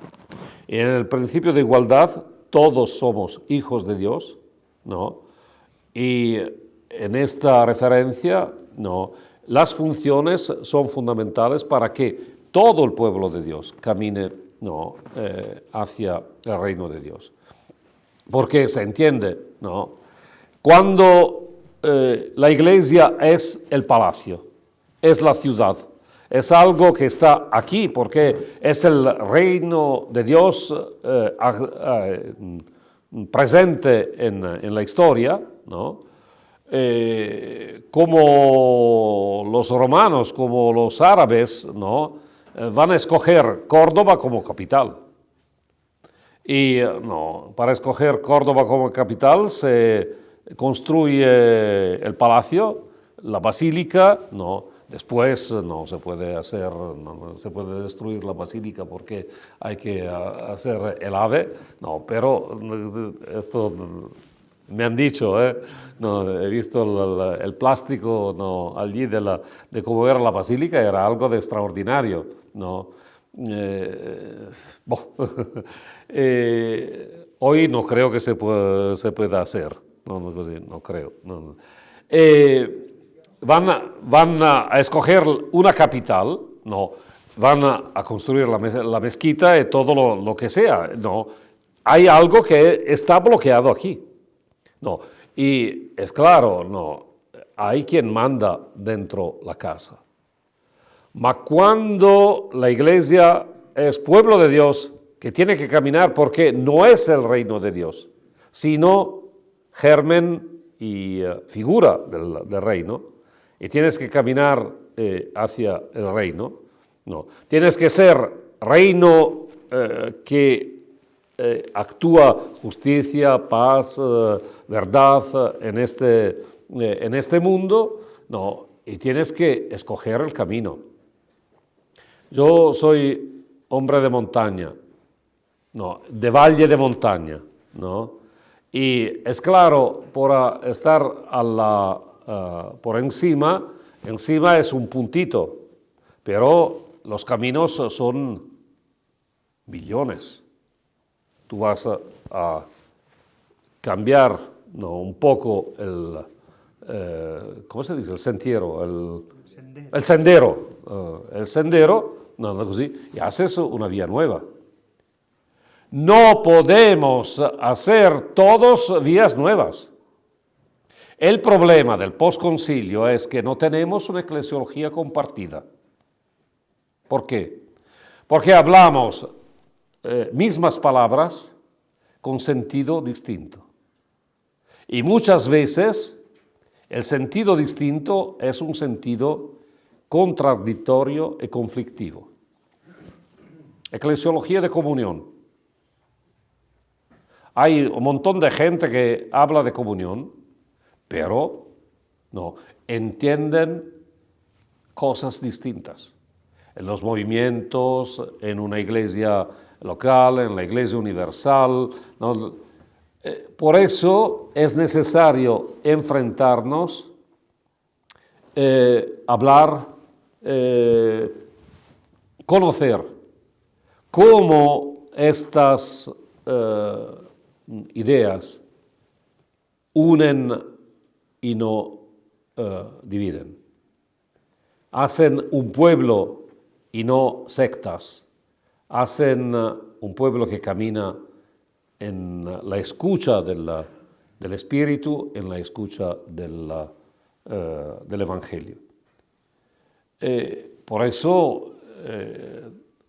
Y en el principio de igualdad todos somos hijos de Dios, ¿no? Y en esta referencia, ¿no? Las funciones son fundamentales para que todo el pueblo de Dios camine ¿no? Hacia el reino de Dios. Porque se entiende, ¿no? Cuando la iglesia es el palacio, es la ciudad, es algo que está aquí porque es el reino de Dios presente en la historia, ¿no? Como los romanos, como los árabes, ¿no? Van a escoger Córdoba como capital. Y no, para escoger Córdoba como capital se construye el palacio, la basílica, no. Después no se puede hacer, no se puede destruir la basílica porque hay que hacer el ave, no, pero esto me han dicho, no, he visto el plástico no, allí de cómo era la basílica, era algo de extraordinario, no. Hoy no creo que se pueda hacer, no creo. No. Van a escoger una capital, no, van a construir la mezquita y todo lo que sea, no. Hay algo que está bloqueado aquí, no. Y es claro, no, hay quien manda dentro la casa. Ma cuando la iglesia es pueblo de Dios, que tiene que caminar porque no es el reino de Dios, sino germen y figura del reino, y tienes que caminar hacia el reino, no. Tienes que ser reino que actúa justicia, paz, verdad en este mundo, no. Y tienes que escoger el camino. Yo soy hombre de montaña, no, de valle de montaña, ¿no? Y es claro, por estar por encima es un puntito, pero los caminos son millones. Tú vas a cambiar ¿no? un poco ¿cómo se dice? El sentiero, el sendero, no, così, y haces una vía nueva. No podemos hacer todos vías nuevas. El problema del posconcilio es que no tenemos una eclesiología compartida. ¿Por qué? Porque hablamos mismas palabras con sentido distinto. Y muchas veces el sentido distinto es un sentido contradictorio y conflictivo. Eclesiología de comunión. Hay un montón de gente que habla de comunión, pero no entienden cosas distintas. En los movimientos, en una iglesia local, en la iglesia universal. ¿No? Por eso es necesario enfrentarnos, hablar, conocer cómo estas ideas unen y no dividen. Hacen un pueblo y no sectas. Hacen un pueblo que camina en la escucha del Espíritu, en la escucha del Evangelio. Por eso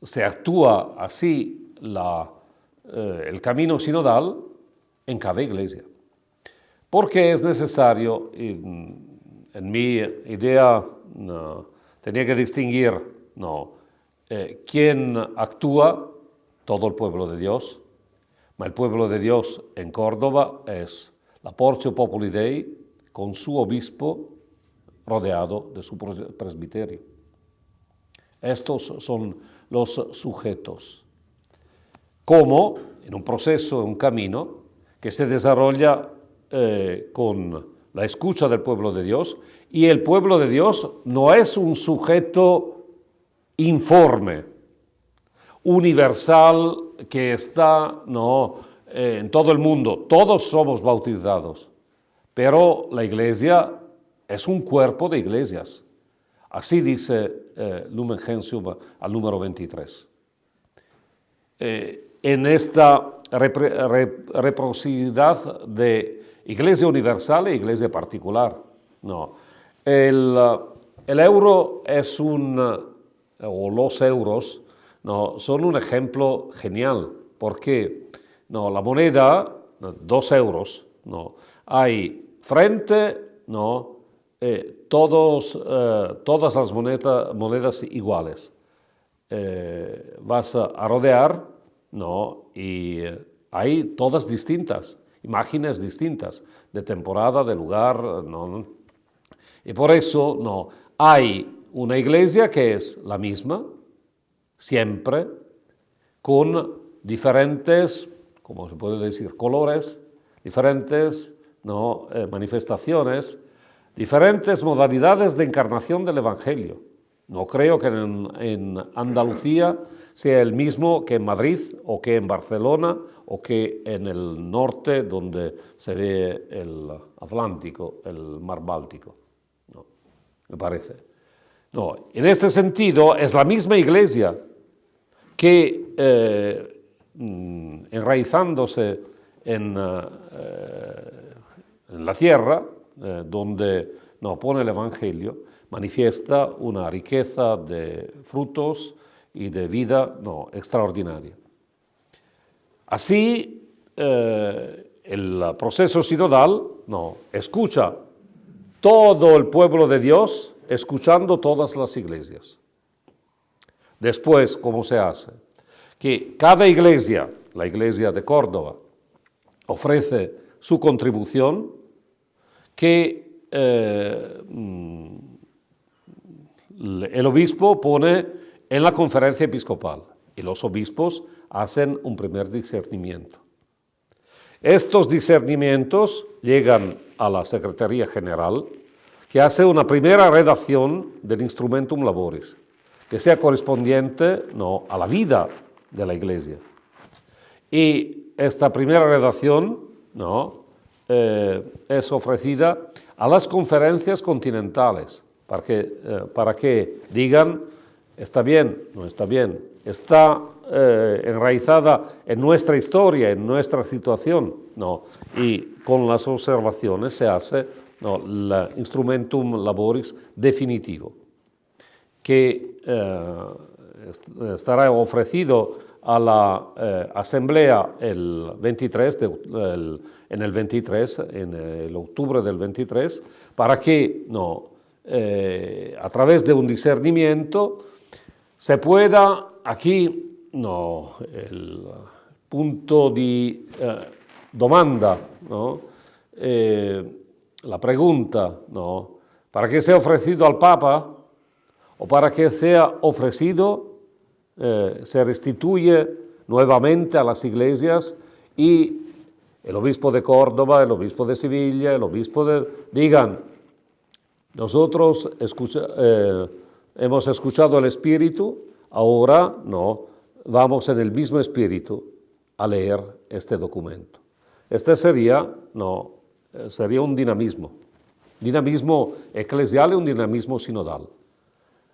se actúa así el camino sinodal en cada iglesia. Porque es necesario, en mi idea, tenía que distinguir quién actúa, todo el pueblo de Dios. Ma el pueblo de Dios en Córdoba es la Portio Populi Dei con su obispo rodeado de su presbiterio. Estos son los sujetos. Como en un proceso, un camino que se desarrolla con la escucha del pueblo de Dios, y el pueblo de Dios no es un sujeto informe, universal, que está en todo el mundo. Todos somos bautizados, pero la iglesia es un cuerpo de iglesias. Así dice Lumen Gentium al número 23. En esta reciprocidad de iglesia universal e iglesia particular. El euro es o los euros, son un ejemplo genial, porque la moneda, 2 euros, hay frente, todas las monedas iguales. Vas a rodear, y hay todas distintas, imágenes distintas, de temporada, de lugar, Y por eso hay una iglesia que es la misma, siempre, con diferentes, como se puede decir, colores, diferentes manifestaciones, diferentes modalidades de encarnación del Evangelio. No creo que en Andalucía sea el mismo que en Madrid, o que en Barcelona, o que en el norte, donde se ve el Atlántico, el mar Báltico. Me parece. En este sentido es la misma iglesia que enraizándose en la tierra, donde pone el Evangelio, manifiesta una riqueza de frutos y de vida extraordinaria. Así, el proceso sinodal escucha todo el pueblo de Dios, escuchando todas las iglesias. Después, ¿cómo se hace? Que cada iglesia, la iglesia de Córdoba, ofrece su contribución, que el obispo pone en la conferencia episcopal, y los obispos hacen un primer discernimiento. Estos discernimientos llegan a la Secretaría General, que hace una primera redacción del Instrumentum Laboris, que sea correspondiente a la vida de la Iglesia. Y esta primera redacción es ofrecida a las conferencias continentales, para que digan, está bien, no está bien, está enraizada en nuestra historia, en nuestra situación, y con las observaciones se hace el Instrumentum Laboris definitivo, que estará ofrecido a la Asamblea el 23, en el octubre del 23, para que a través de un discernimiento se pueda aquí, el punto de domanda, la pregunta, ¿para qué sea ofrecido al Papa? ¿O para que sea ofrecido, se restituye nuevamente a las iglesias, y el obispo de Córdoba, el obispo de Sevilla, el obispo digan, nosotros hemos escuchado el Espíritu, ahora vamos en el mismo Espíritu a leer este documento. Este sería un dinamismo eclesial y un dinamismo sinodal.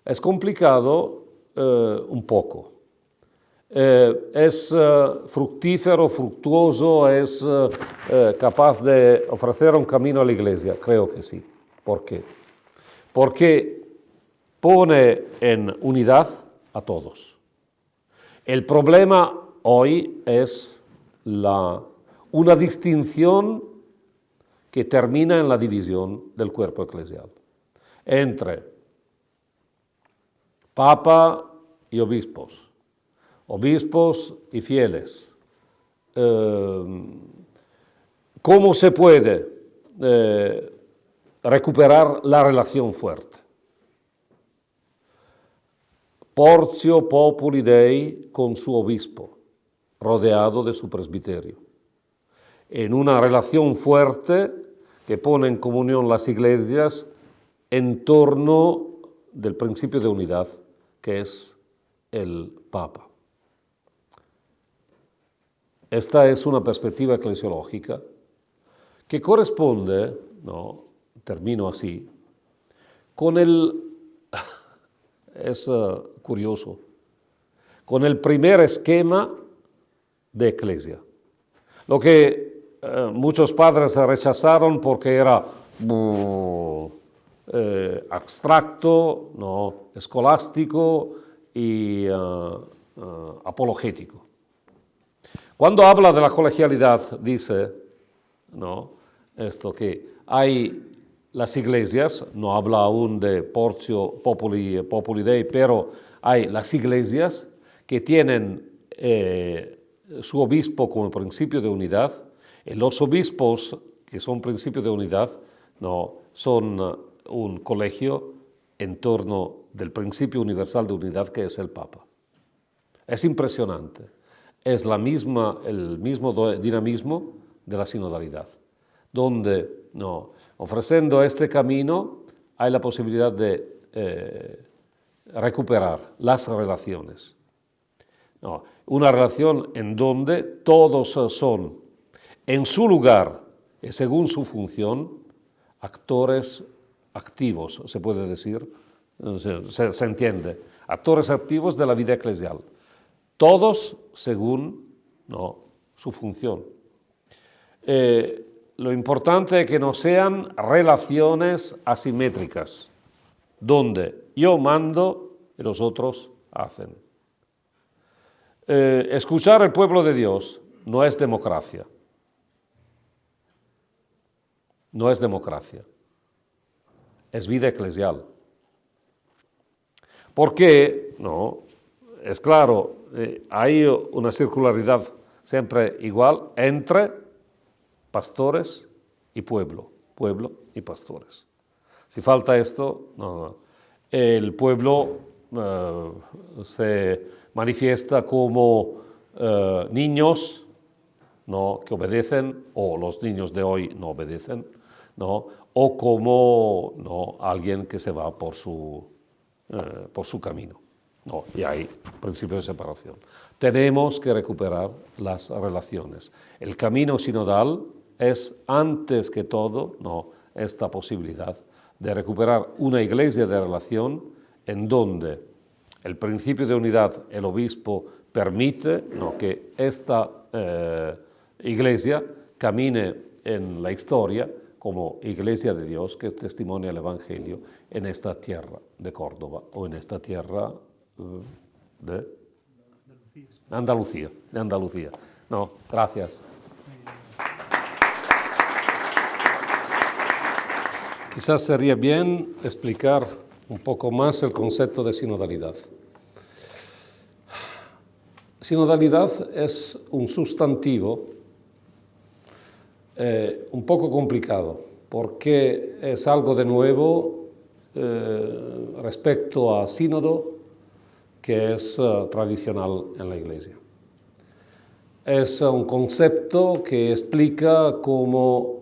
Es complicado un poco. es fructífero, fructuoso, es capaz de ofrecer un camino a la Iglesia. Creo que sí. ¿Por qué? Porque pone en unidad a todos. El problema hoy es una distinción que termina en la división del cuerpo eclesial entre papa y obispos, obispos y fieles. ¿Cómo se puede recuperar la relación fuerte? Portio populi Dei con su obispo, rodeado de su presbiterio, en una relación fuerte que pone en comunión las iglesias en torno del principio de unidad, que es el Papa. Esta es una perspectiva eclesiológica que corresponde, termino así, con es curioso, con el primer esquema de eclesia. Lo que muchos padres rechazaron porque era abstracto, escolástico y apologético. Cuando habla de la colegialidad, dice esto que hay las iglesias, no habla aún de Portio populi Dei, pero hay las iglesias que tienen su obispo como principio de unidad, y los obispos, que son principio de unidad, son un colegio en torno del principio universal de unidad que es el Papa. Es impresionante. Es el mismo dinamismo de la sinodalidad, donde ofreciendo este camino hay la posibilidad de recuperar las relaciones. Una relación en donde todos son, en su lugar y según su función, actores activos, se puede decir, se entiende, actores activos de la vida eclesial, todos según su función. Lo importante es que no sean relaciones asimétricas, donde yo mando y los otros hacen. Escuchar al pueblo de Dios no es democracia. No es democracia. Es vida eclesial. Porque, es claro, hay una circularidad siempre igual entre pastores y pueblo y pastores. Si falta esto, el pueblo se manifiesta como niños que obedecen, o los niños de hoy no obedecen, o como alguien que se va por su camino. Y hay principio de separación. Tenemos que recuperar las relaciones. El camino sinodal es, antes que todo, esta posibilidad de recuperar una iglesia de relación en donde el principio de unidad, el obispo, permite que esta iglesia camine en la historia como iglesia de Dios que testimonia el Evangelio en esta tierra de Córdoba o en esta tierra de Andalucía. Gracias. Quizás sería bien explicar un poco más el concepto de sinodalidad. Sinodalidad es un sustantivo un poco complicado, porque es algo de nuevo respecto a sínodo, que es tradicional en la Iglesia. Es un concepto que explica cómo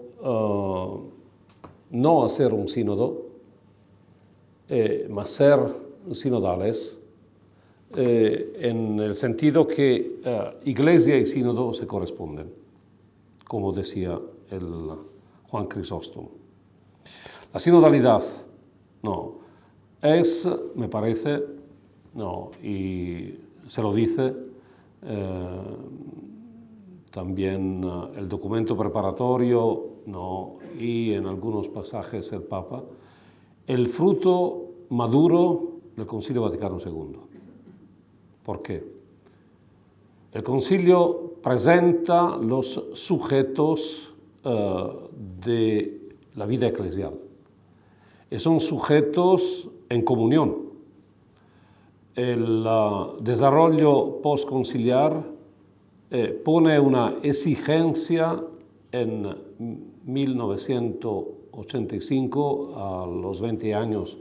no hacer un sínodo, mas ser sinodales, en el sentido que Iglesia y sínodo se corresponden, como decía el Juan Crisóstomo. La sinodalidad es, me parece, y se lo dice, también el documento preparatorio, ¿no? Y en algunos pasajes el Papa, el fruto maduro del Concilio Vaticano II. ¿Por qué? El Concilio presenta los sujetos de la vida eclesial y son sujetos en comunión. El desarrollo postconciliar pone una exigencia en 1985, a los 20 años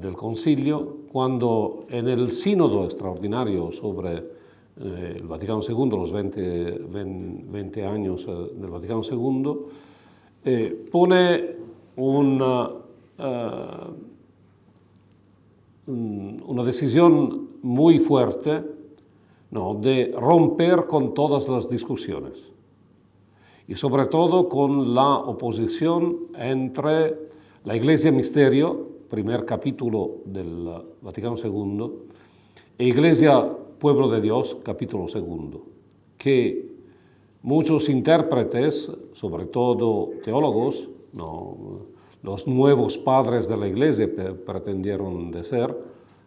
del concilio, cuando en el sínodo extraordinario sobre el Vaticano II, los 20 años del Vaticano II, pone una decisión muy fuerte, ¿no?, de romper con todas las discusiones y sobre todo con la oposición entre la Iglesia Misterio, primer capítulo del Vaticano II, e Iglesia Pueblo de Dios, capítulo segundo, que muchos intérpretes, sobre todo teólogos, ¿no?, los nuevos padres de la Iglesia pretendieron de ser,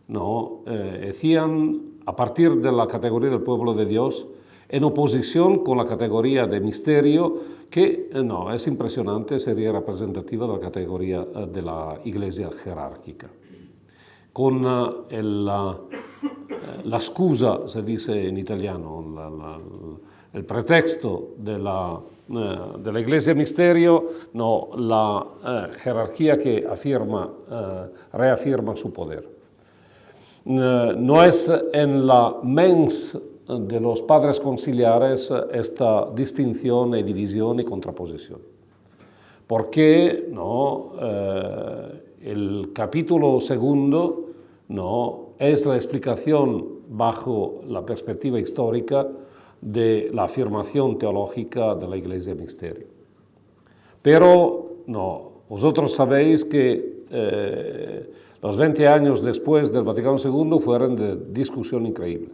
¿no?, decían a partir de la categoría del pueblo de Dios, en oposición con la categoría de misterio, que no, es impresionante, sería representativa de la categoría de la Iglesia jerárquica. Con la scusa, se dice en italiano, el pretexto de la Iglesia misterio, no, la jerarquía que reafirma su poder. No es en la mens de los padres conciliares esta distinción y división y contraposición. Porque no, el capítulo segundo no, es la explicación bajo la perspectiva histórica de la afirmación teológica de la Iglesia Misterio. Pero no, vosotros sabéis que los 20 años después del Vaticano II fueron de discusión increíble.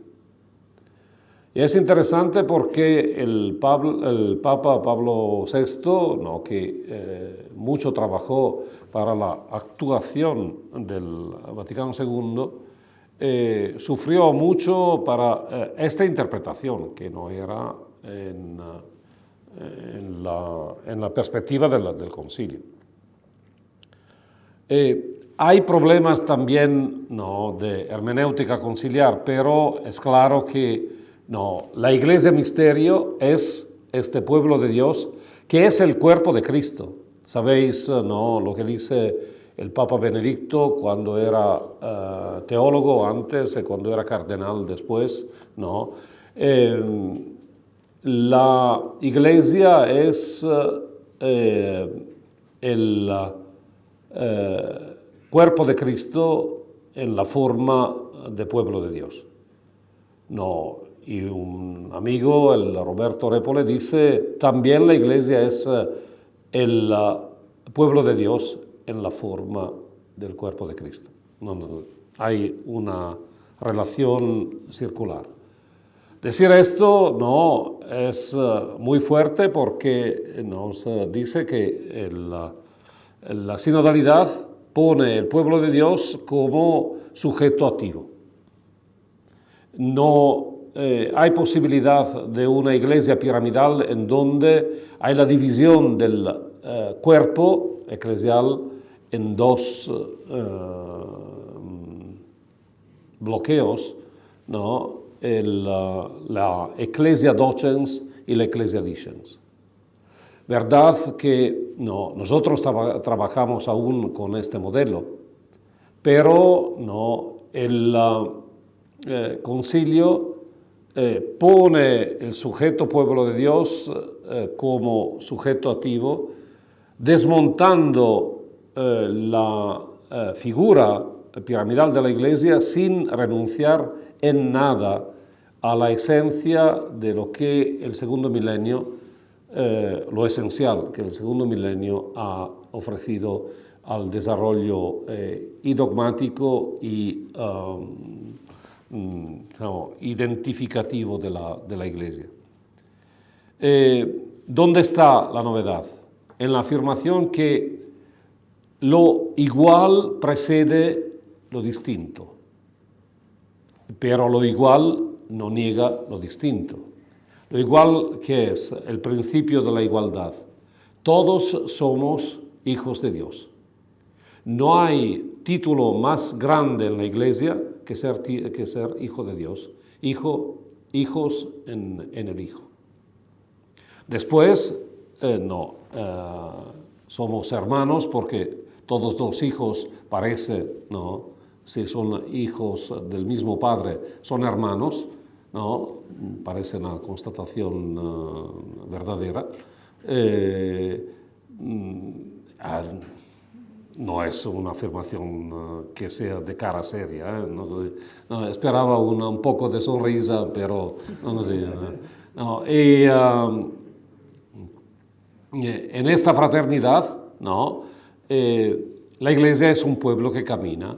Y es interesante porque el Papa Pablo VI, ¿no?, que mucho trabajó para la actuación del Vaticano II, sufrió mucho para esta interpretación, que no era en la perspectiva del concilio. Hay problemas también, ¿no?, de hermenéutica conciliar, pero es claro que no, la Iglesia Misterio es este pueblo de Dios que es el cuerpo de Cristo. Sabéis, ¿no?, lo que dice el Papa Benedicto cuando era teólogo antes y cuando era cardenal después, ¿no? La Iglesia es el cuerpo de Cristo en la forma de pueblo de Dios. No, y un amigo, el Roberto Repole, dice, también la Iglesia es el pueblo de Dios en la forma del cuerpo de Cristo. No, hay una relación circular. Decir esto no es muy fuerte porque nos dice que la sinodalidad pone el pueblo de Dios como sujeto activo. No hay posibilidad de una iglesia piramidal en donde hay la división del cuerpo eclesial en dos bloqueos, ¿no?, la ecclesia docens y la ecclesia dicens. Verdad que no, nosotros trabajamos aún con este modelo, pero no, el concilio pone el sujeto pueblo de Dios como sujeto activo, desmontando la figura piramidal de la Iglesia sin renunciar en nada a la esencia de lo que el segundo milenio, lo esencial que el segundo milenio ha ofrecido al desarrollo y dogmático y identificativo de la Iglesia. ¿Dónde está la novedad? En la afirmación que lo igual precede lo distinto, pero lo igual no niega lo distinto. Lo igual que es el principio de la igualdad. Todos somos hijos de Dios. No hay título más grande en la Iglesia que ser hijo de Dios, hijos en el Hijo. Después, somos hermanos porque todos los hijos parece, si son hijos del mismo padre, son hermanos, parece una constatación verdadera. No es una afirmación que sea de cara seria. Esperaba un poco de sonrisa, pero en esta fraternidad, la Iglesia es un pueblo que camina,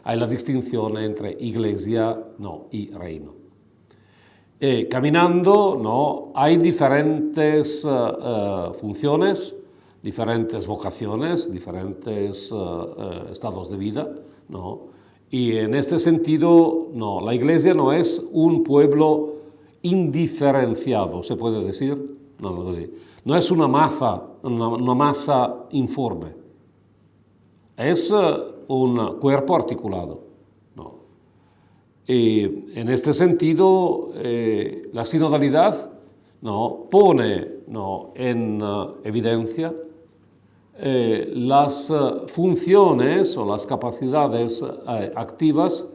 hay la distinción entre Iglesia y reino. Caminando, hay diferentes funciones, diferentes vocaciones, diferentes estados de vida, y en este sentido, la Iglesia no es un pueblo indiferenciado, se puede decir, no es una masa informe, es un cuerpo articulado. Y en este sentido, la sinodalidad pone en evidencia las funciones o las capacidades activas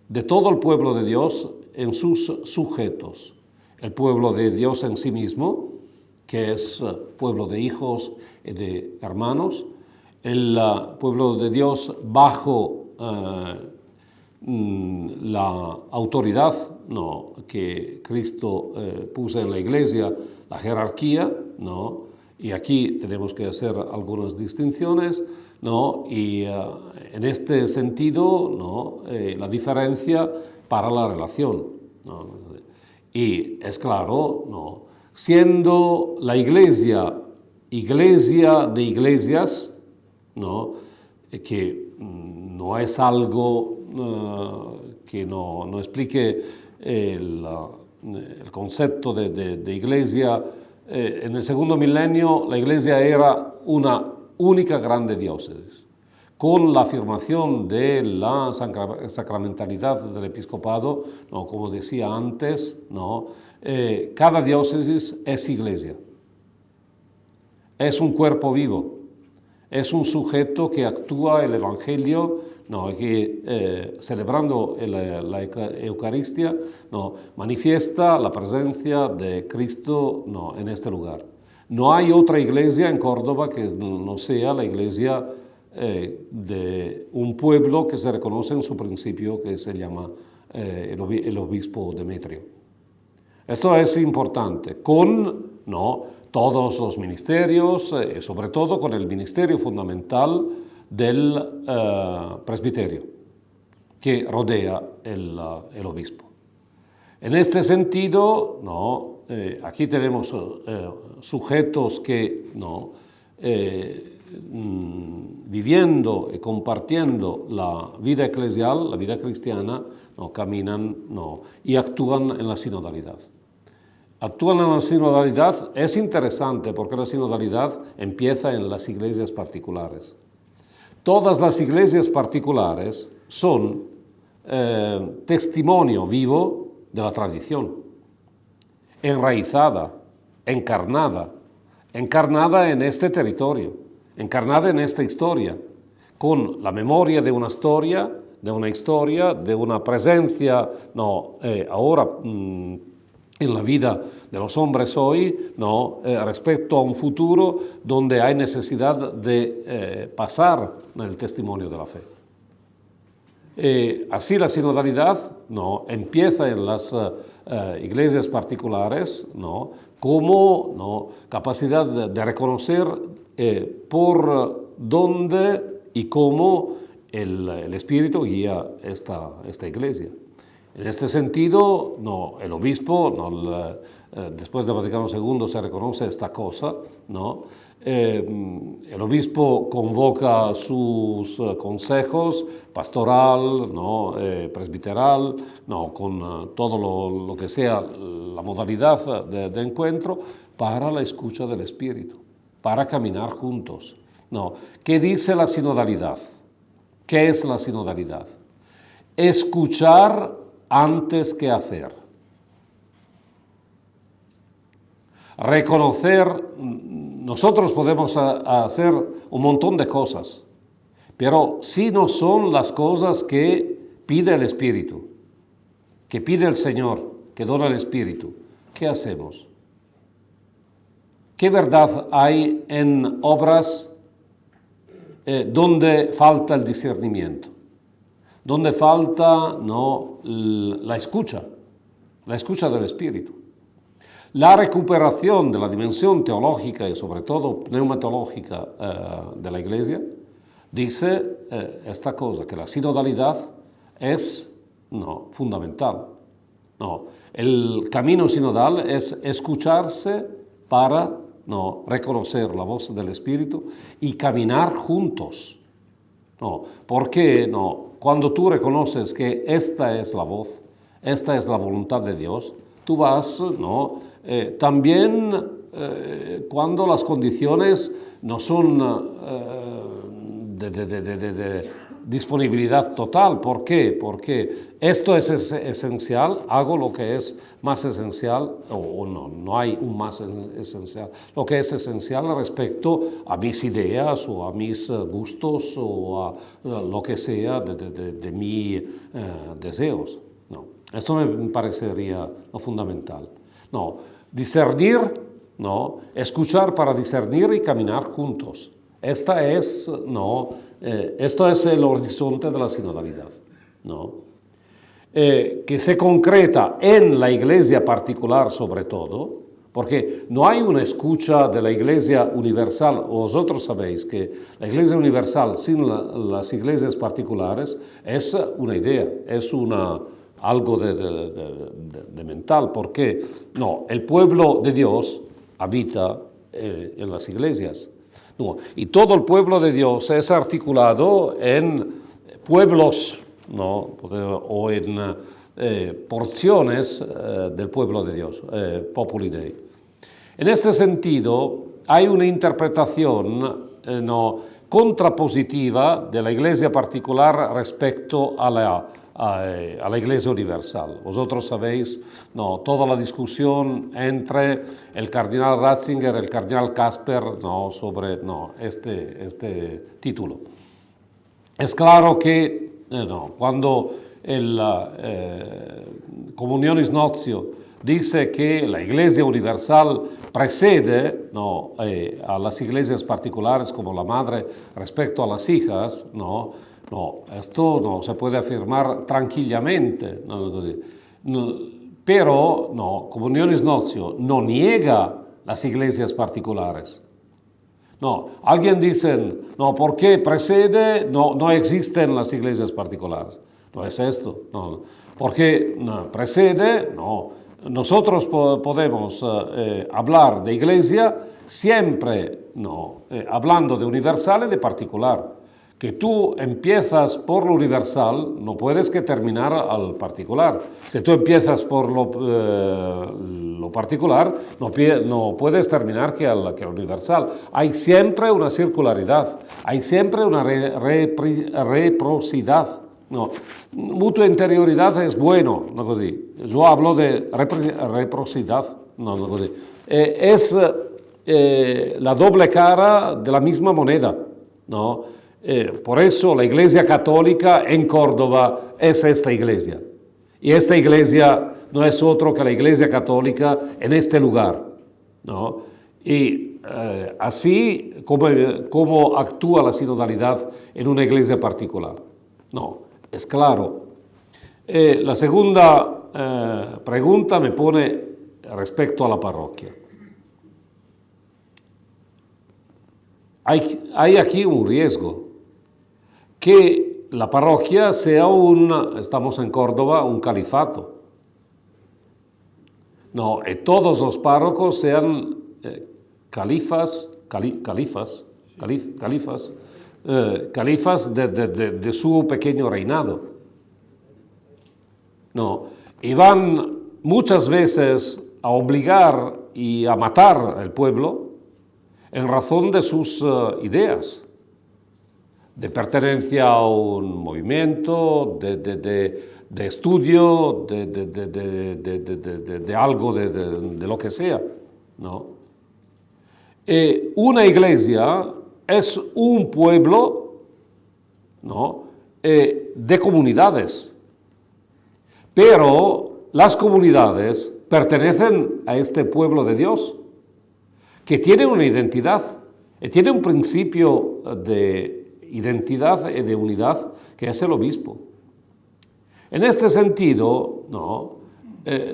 de todo el pueblo de Dios en sus sujetos. El pueblo de Dios en sí mismo, que es pueblo de hijos y de hermanos, el pueblo de Dios bajo la autoridad que Cristo puso en la Iglesia, la jerarquía, y aquí tenemos que hacer algunas distinciones, y en este sentido, la diferencia para la relación. Y es claro, siendo la Iglesia de iglesias, que no es algo que no explique el concepto de iglesia. En el segundo milenio la Iglesia era una única grande diócesis. Con la afirmación de la sacramentalidad del episcopado, como decía antes, cada diócesis es iglesia. Es un cuerpo vivo. Es un sujeto que actúa el Evangelio, que celebrando la Eucaristía, manifiesta la presencia de Cristo en este lugar. No hay otra iglesia en Córdoba que no sea la iglesia de un pueblo que se reconoce en su principio, que se llama el obispo Demetrio. Esto es importante, con todos los ministerios, sobre todo con el ministerio fundamental del presbiterio, que rodea el obispo. En este sentido, aquí tenemos sujetos que, viviendo y compartiendo la vida eclesial, la vida cristiana, caminan y actúan en la sinodalidad. Actúan en la sinodalidad, es interesante porque la sinodalidad empieza en las iglesias particulares. Todas las iglesias particulares son testimonio vivo de la tradición, enraizada, encarnada en este territorio, encarnada en esta historia, con la memoria de una historia, de una presencia, ahora en la vida de los hombres hoy, respecto a un futuro donde hay necesidad de pasar el testimonio de la fe. Así la sinodalidad empieza en las iglesias particulares como capacidad de reconocer por dónde y cómo el Espíritu guía esta iglesia. En este sentido, no, el obispo, después de Vaticano II se reconoce esta cosa, ¿no? El obispo convoca sus consejos, pastoral, ¿no? Presbiteral, ¿no? Con todo lo que sea la modalidad de encuentro, para la escucha del Espíritu, para caminar juntos, ¿no? ¿Qué dice la sinodalidad? ¿Qué es la sinodalidad? Escuchar antes que hacer. Reconocer, nosotros podemos hacer un montón de cosas, pero si no son las cosas que pide el Espíritu, que pide el Señor, que dona el Espíritu, ¿qué hacemos? ¿Qué verdad hay en obras donde falta el discernimiento? Donde falta, ¿no?, la escucha del Espíritu. La recuperación de la dimensión teológica y sobre todo pneumatológica de la Iglesia dice esta cosa, que la sinodalidad es fundamental. El camino sinodal es escucharse para reconocer la voz del Espíritu y caminar juntos. Porque cuando tú reconoces que esta es la voz, esta es la voluntad de Dios, tú vas, también cuando las condiciones no son de disponibilidad total. ¿Por qué? Porque esto es esencial, hago lo que es más esencial, o no hay un más esencial, lo que es esencial respecto a mis ideas o a mis gustos o a lo que sea de mis deseos. Esto me parecería lo fundamental. Discernir, escuchar para discernir y caminar juntos. Esto es el horizonte de la sinodalidad, que se concreta en la Iglesia particular sobre todo, porque no hay una escucha de la Iglesia universal. Vosotros sabéis que la Iglesia universal sin las iglesias particulares es una idea, es algo de mental, porque el pueblo de Dios habita en las iglesias. Y todo el pueblo de Dios es articulado en pueblos, o en porciones del pueblo de Dios, Populi Dei. En este sentido, hay una interpretación contrapositiva de la Iglesia particular respecto a la Iglesia universal. Vosotros sabéis toda la discusión entre el cardenal Ratzinger y el cardenal Casper sobre este título. Es claro que cuando el Comunionis Notio dice que la Iglesia universal precede a las iglesias particulares como la madre respecto a las hijas, esto no se puede afirmar tranquilamente, pero Comunionis Notio no niega las iglesias particulares. Alguien dice, ¿por qué precede? No existen las iglesias particulares. No es esto, porque precede, nosotros podemos hablar de iglesia siempre hablando de universal y de particular. Que tú empiezas por lo universal, no puedes que terminar al particular. Si tú empiezas por lo particular, no puedes terminar que al universal. Hay siempre una circularidad, hay siempre una reciprocidad. Mutua interioridad es bueno, yo hablo de reciprocidad, es la doble cara de la misma moneda, por eso la Iglesia Católica en Córdoba es esta iglesia. Y esta iglesia no es otro que la Iglesia Católica en este lugar. Y así como actúa la sinodalidad en una iglesia particular. Es claro. La segunda pregunta me pone respecto a la parroquia. Hay aquí un riesgo, que la parroquia sea estamos en Córdoba, un califato. No, y todos los párrocos sean califas de su pequeño reinado. No, y van muchas veces a obligar y a matar al pueblo en razón de sus ideas, de pertenencia a un movimiento, de estudio, de algo, de lo que sea, ¿no? Una iglesia es un pueblo, ¿no? De comunidades, pero las comunidades pertenecen a este pueblo de Dios, que tiene una identidad, tiene un principio de identidad y de unidad, que es el obispo. En este sentido, ¿no?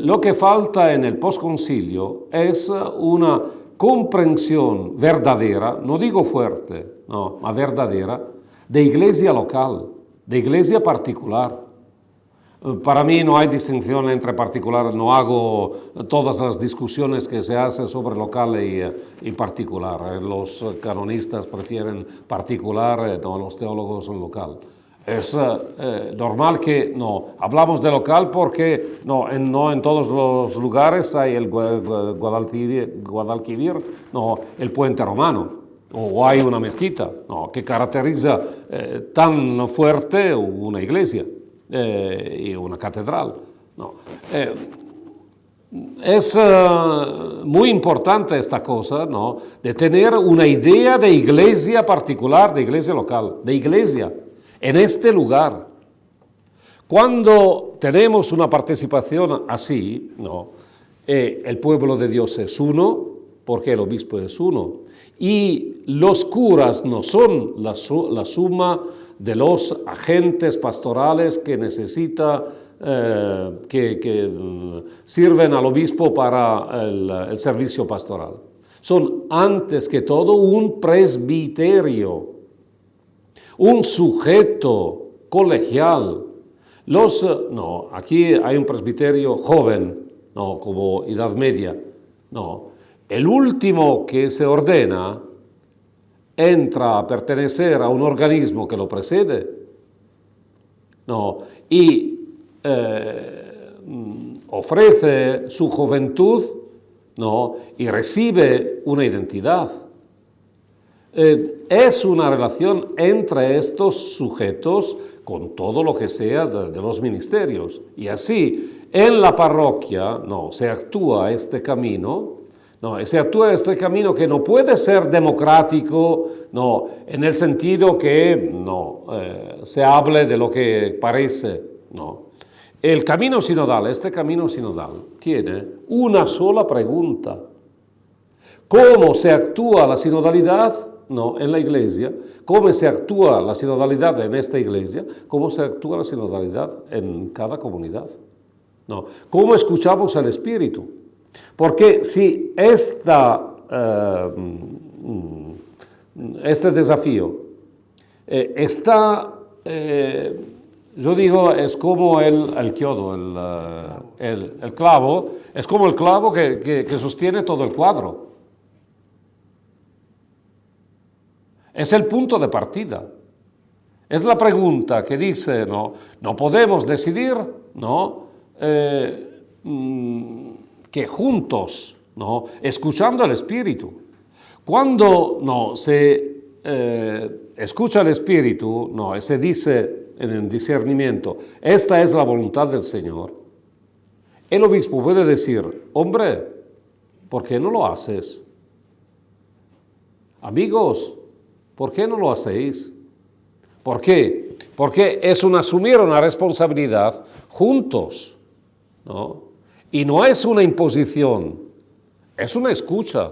Lo que falta en el posconcilio es una comprensión verdadera, no digo fuerte, no, ma verdadera, de iglesia local, de iglesia particular. Para mí no hay distinción entre particular, no hago todas las discusiones que se hacen sobre local y particular. Los canonistas prefieren particular, no, los teólogos en local. Es normal que no hablamos de local porque no en todos los lugares hay el Guadalquivir, no, el puente romano, o hay una mezquita, no, que caracteriza tan fuerte una iglesia y una catedral. No. Es muy importante esta cosa, ¿no? De tener una idea de iglesia particular, de iglesia local, de iglesia en este lugar. Cuando tenemos una participación así, ¿no? El pueblo de Dios es uno, porque el obispo es uno, y los curas no son la suma de los agentes pastorales que necesita, que sirven al obispo para el servicio pastoral. Son antes que todo un presbiterio, un sujeto colegial. No, aquí hay un presbiterio joven, no, como Edad Media, no. El último que se ordena entra a pertenecer a un organismo que lo precede, no, y ofrece su juventud, no, y recibe una identidad. Es una relación entre estos sujetos con todo lo que sea de los ministerios. Y así, en la parroquia, no, se actúa este camino. No, se actúa este camino que no puede ser democrático, no, en el sentido que no, se hable de lo que parece, no. El camino sinodal, este camino sinodal, tiene una sola pregunta. ¿Cómo se actúa la sinodalidad? No, en la iglesia, cómo se actúa la sinodalidad en esta iglesia, cómo se actúa la sinodalidad en cada comunidad. No, cómo escuchamos al Espíritu. Porque si este desafío está, yo digo, es como el chiodo, el clavo, es como el clavo que sostiene todo el cuadro. Es el punto de partida. Es la pregunta que dice, no podemos decidir, ¿no? Que juntos, ¿no? Escuchando al Espíritu. Cuando no se escucha al Espíritu, no, se dice en el discernimiento, esta es la voluntad del Señor. El obispo puede decir, hombre, ¿por qué no lo haces? Amigos, ¿por qué no lo hacéis? ¿Por qué? Porque es un asumir una responsabilidad juntos, ¿no? Y no es una imposición, es una escucha.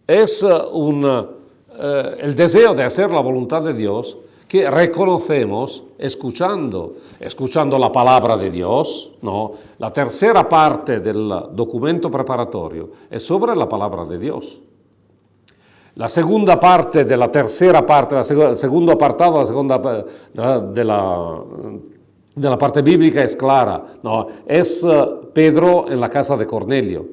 Es el deseo de hacer la voluntad de Dios que reconocemos escuchando la palabra de Dios, ¿no? La tercera parte del documento preparatorio es sobre la palabra de Dios. La segunda parte de la tercera parte, el segundo apartado, la segunda de la parte bíblica es clara, ¿no? Es Pedro en la casa de Cornelio.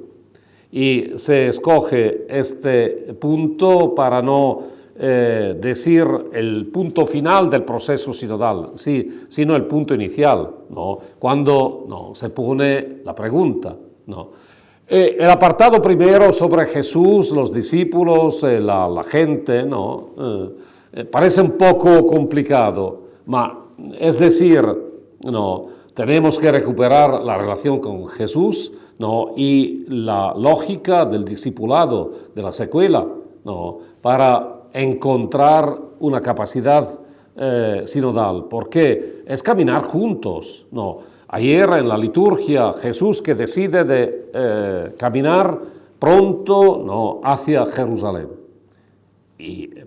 Y se escoge este punto para no decir el punto final del proceso sinodal, sino el punto inicial, ¿no? Cuando se pone la pregunta, ¿no? El apartado primero sobre Jesús, los discípulos, la gente, ¿no? Parece un poco complicado, es decir, ¿no? Tenemos que recuperar la relación con Jesús, ¿no? Y la lógica del discipulado, de la secuela, ¿no? Para encontrar una capacidad sinodal, porque es caminar juntos, ¿no? Ayer en la liturgia, Jesús que decide de caminar pronto, ¿no? Hacia Jerusalén,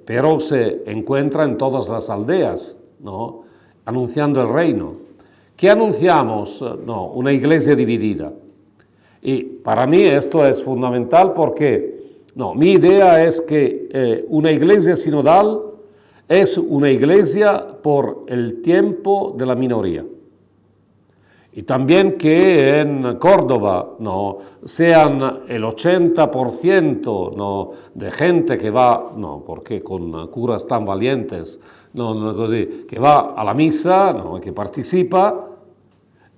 pero se encuentra en todas las aldeas, ¿no? Anunciando el reino. ¿Qué anunciamos? No, una iglesia dividida. Y para mí esto es fundamental porque mi idea es que una iglesia sinodal es una iglesia por el tiempo de la minoría. Y también que en Córdoba sean el 80% de gente que va, porque con curas tan valientes, que va a la misa, que participa.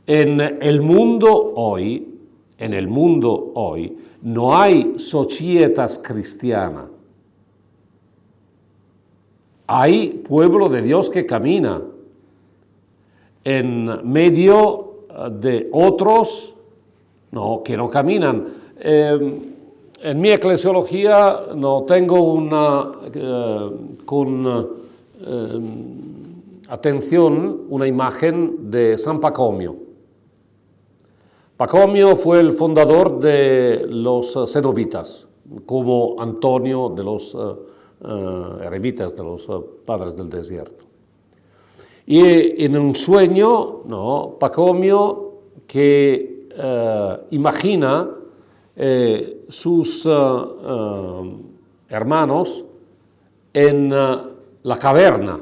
En el mundo hoy no hay societas cristiana. Hay pueblo de Dios que camina en medio de otros que no caminan. En mi eclesiología tengo con atención una imagen de San Pacomio. Pacomio fue el fundador de los cenobitas, como Antonio de los eremitas, de los padres del desierto. Y en un sueño, Pacomio que imagina sus hermanos en la caverna,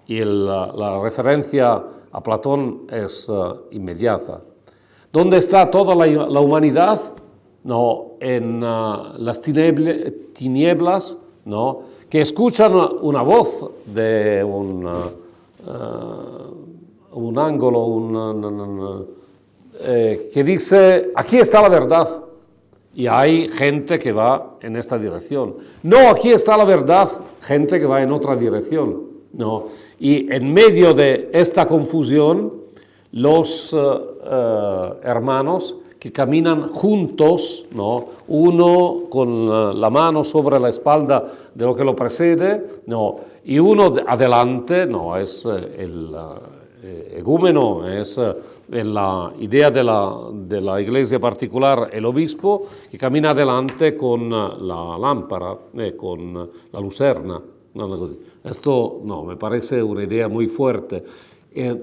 y la referencia a Platón es inmediata. ¿Dónde está toda la humanidad? En las tinieblas, que escuchan una voz de un ángulo que dice: aquí está la verdad. Y hay gente que va en esta dirección. No, aquí está la verdad, gente que va en otra dirección. Y en medio de esta confusión, los hermanos que caminan juntos, uno con la mano sobre la espalda de lo que lo precede, y uno adelante, es el egúmeno, es en la idea de la iglesia particular el obispo, que camina adelante con la lámpara, con la lucerna. Esto me parece una idea muy fuerte.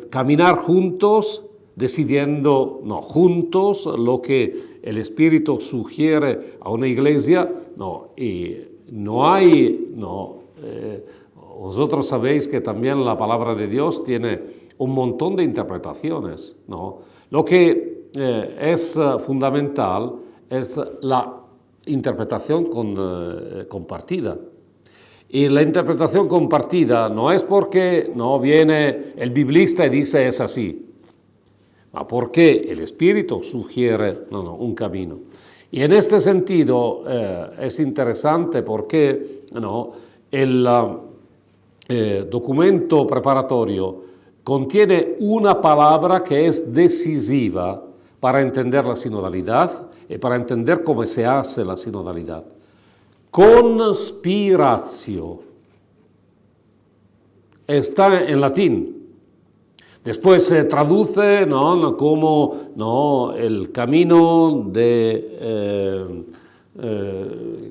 Caminar juntos, decidiendo juntos lo que el Espíritu sugiere a una iglesia, y no hay, vosotros sabéis que también la palabra de Dios tiene un montón de interpretaciones, Lo que es fundamental es la interpretación compartida. Y la interpretación compartida no es porque viene el biblista y dice es así, porque el Espíritu sugiere un camino. Y en este sentido es interesante porque el documento preparatorio contiene una palabra que es decisiva para entender la sinodalidad y para entender cómo se hace la sinodalidad. Conspiratio. Está en latín. Después se traduce como el camino de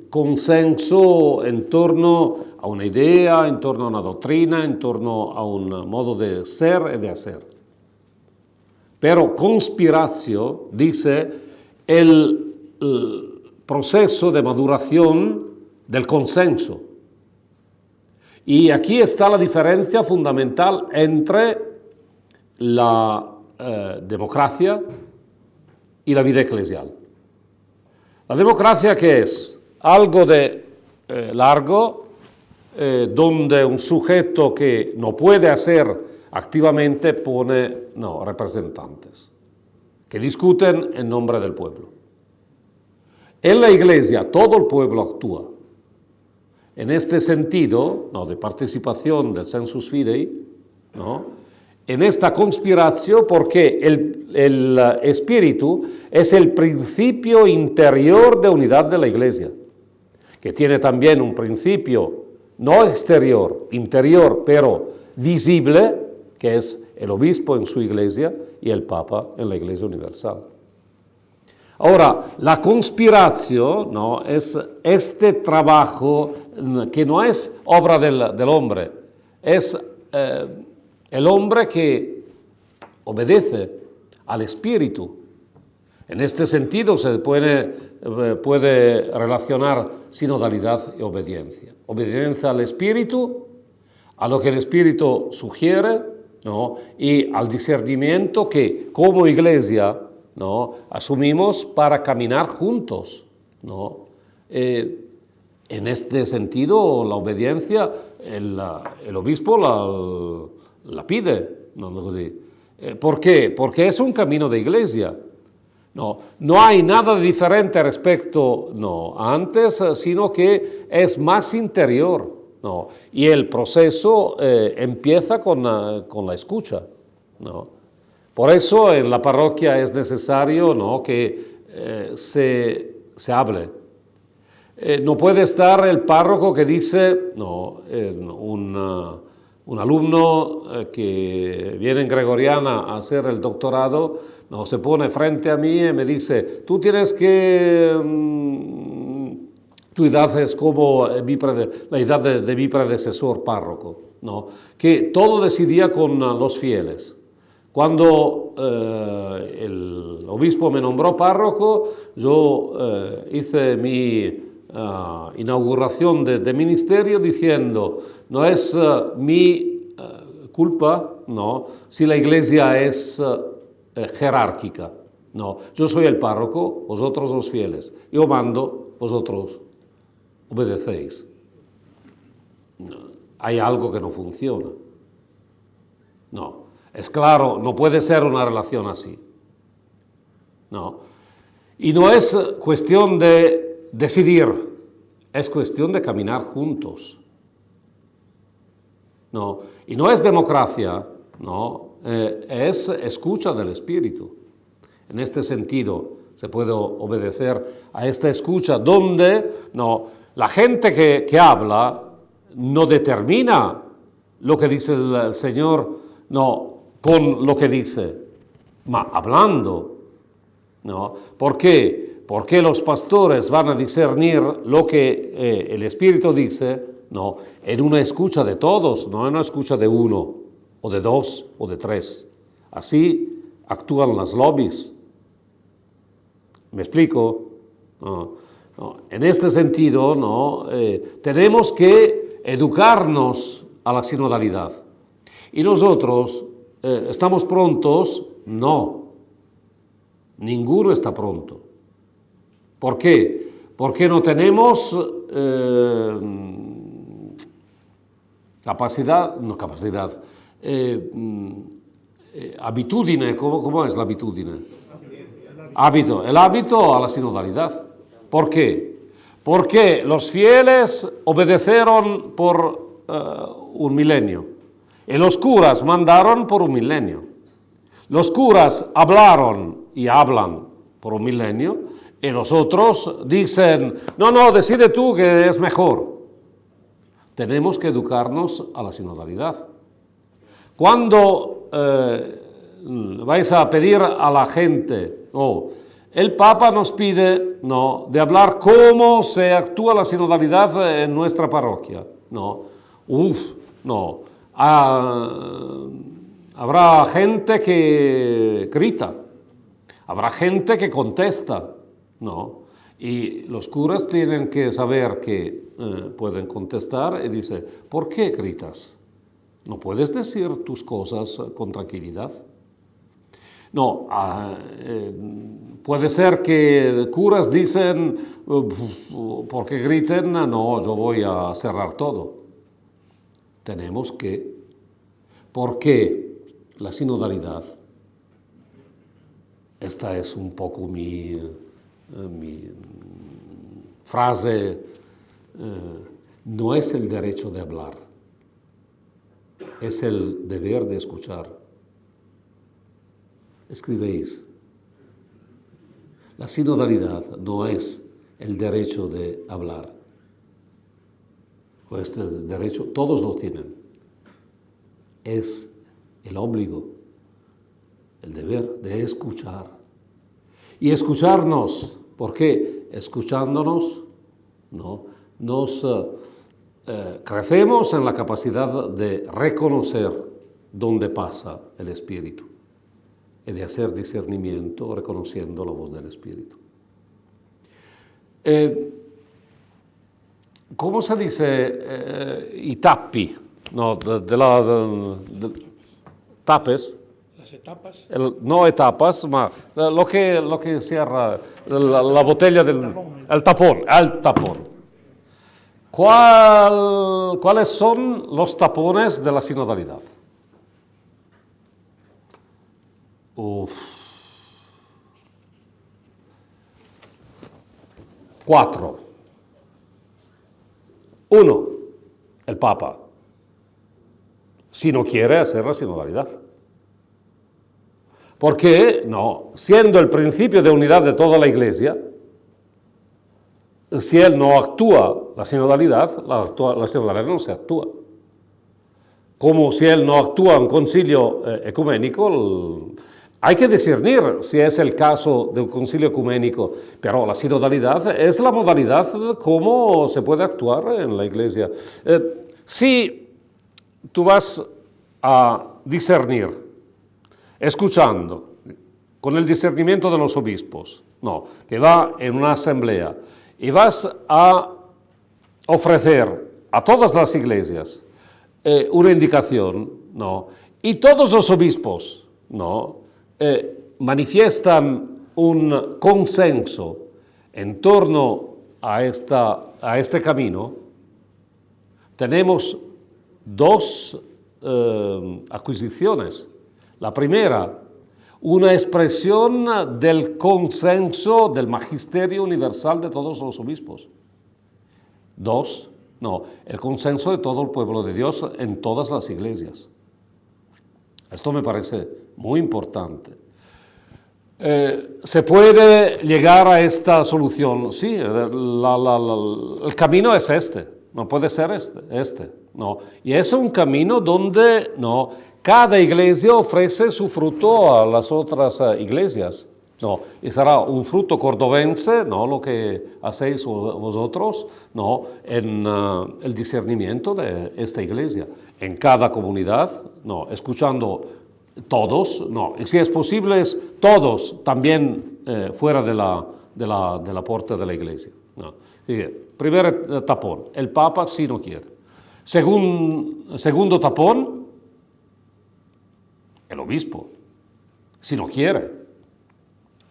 consenso en torno a una idea, en torno a una doctrina, en torno a un modo de ser y de hacer. Pero conspiratio dice el proceso de maduración del consenso. Y aquí está la diferencia fundamental entre la democracia y la vida eclesial. La democracia, ¿qué es? Algo de largo, donde un sujeto que no puede hacer activamente pone representantes que discuten en nombre del pueblo. En la Iglesia todo el pueblo actúa. En este sentido, de participación del sensus fidei, en esta conspiración, porque el espíritu es el principio interior de unidad de la Iglesia, que tiene también un principio no exterior, interior, pero visible, que es el obispo en su Iglesia y el Papa en la Iglesia universal. Ahora, la conspiración es este trabajo que no es obra del hombre, es el hombre que obedece al Espíritu. En este sentido se puede relacionar sinodalidad y obediencia. Obediencia al Espíritu, a lo que el Espíritu sugiere, y al discernimiento que como Iglesia asumimos para caminar juntos. En este sentido, la obediencia, el obispo la pide. ¿Por qué? Porque es un camino de Iglesia. No hay nada diferente respecto a antes, sino que es más interior. Y el proceso empieza con la escucha. Por eso en la parroquia es necesario que se hable. No puede estar el párroco que dice, un alumno que viene en Gregoriana a hacer el doctorado, se pone frente a mí y me dice, tú tienes que, tu edad es como la edad de mi predecesor párroco, que todo decidía con los fieles. Cuando el obispo me nombró párroco, yo hice mi inauguración de ministerio diciendo, no es mi culpa, si la Iglesia es jerárquica. Yo soy el párroco, vosotros los fieles. Yo mando, vosotros obedecéis. Hay algo que no funciona. Es claro, no puede ser una relación así. Y no es cuestión de decidir, es cuestión de caminar juntos. Y no es democracia, es escucha del Espíritu. En este sentido se puede obedecer a esta escucha donde la gente que habla no determina lo que dice el Señor, con lo que dice, hablando. ¿Por qué? Porque los pastores van a discernir lo que el Espíritu dice, en una escucha de todos, no en una escucha de uno, o de dos, o de tres. Así actúan las lobbies. ¿Me explico? En este sentido, tenemos que educarnos a la sinodalidad. Y nosotros, ¿estamos prontos? No. Ninguno está pronto. ¿Por qué? Porque no tenemos abitudine, ¿cómo es la abitudine? El hábito a la sinodalidad. ¿Por qué? Porque los fieles obedecieron por un milenio y los curas mandaron por un milenio. Los curas hablaron y hablan por un milenio y los otros dicen, no, decide tú que es mejor. Tenemos que educarnos a la sinodalidad. Cuando vais a pedir a la gente, el Papa nos pide de hablar cómo se actúa la sinodalidad en nuestra parroquia. Habrá gente que grita, habrá gente que contesta, Y los curas tienen que saber que pueden contestar y dice, ¿por qué gritas? No puedes decir tus cosas con tranquilidad. No, puede ser que curas dicen, porque griten, no, yo voy a cerrar todo. Tenemos que, porque la sinodalidad, esta es un poco mi frase, no es el derecho de hablar, es el deber de escuchar. Escribéis, la sinodalidad no es el derecho de hablar, pues este derecho todos lo tienen, es el obligo, el deber de escuchar. Y escucharnos, ¿por qué? Escuchándonos, ¿no? Nos crecemos en la capacidad de reconocer dónde pasa el Espíritu y de hacer discernimiento reconociendo la voz del Espíritu. ¿Cómo se dice i tappi? No, tapes. Las etapas. No etapas, ma lo que cierra la botella el tapón. ¿Cuáles son los tapones de la sinodalidad? Uf. 4. 1. El Papa. Si no quiere hacer la sinodalidad. Porque, no, siendo el principio de unidad de toda la Iglesia, si él no actúa la sinodalidad, la sinodalidad no se actúa. Como si él no actúa en concilio ecuménico, hay que discernir si es el caso de un concilio ecuménico, pero la sinodalidad es la modalidad como se puede actuar en la Iglesia. Si tú vas a discernir, escuchando, con el discernimiento de los obispos, no, que va en una asamblea, y vas a ofrecer a todas las iglesias una indicación, ¿no? Y todos los obispos, ¿no? Manifiestan un consenso en torno a este camino, tenemos dos adquisiciones. La primera, una expresión del consenso del magisterio universal de todos los obispos. 2, no, el consenso de todo el pueblo de Dios en todas las iglesias. Esto me parece muy importante. ¿Se puede llegar a esta solución? Sí, el camino es este, no puede ser este, no. Y es un camino donde, no, cada iglesia ofrece su fruto a las otras iglesias, no, y será un fruto cordobense, no, lo que hacéis vosotros, no, en el discernimiento de esta iglesia, en cada comunidad, no, escuchando todos, no, y si es posible es todos también fuera de la puerta de la iglesia. No. Primer tapón, el Papa sí no quiere. Segundo tapón, el obispo, si no quiere.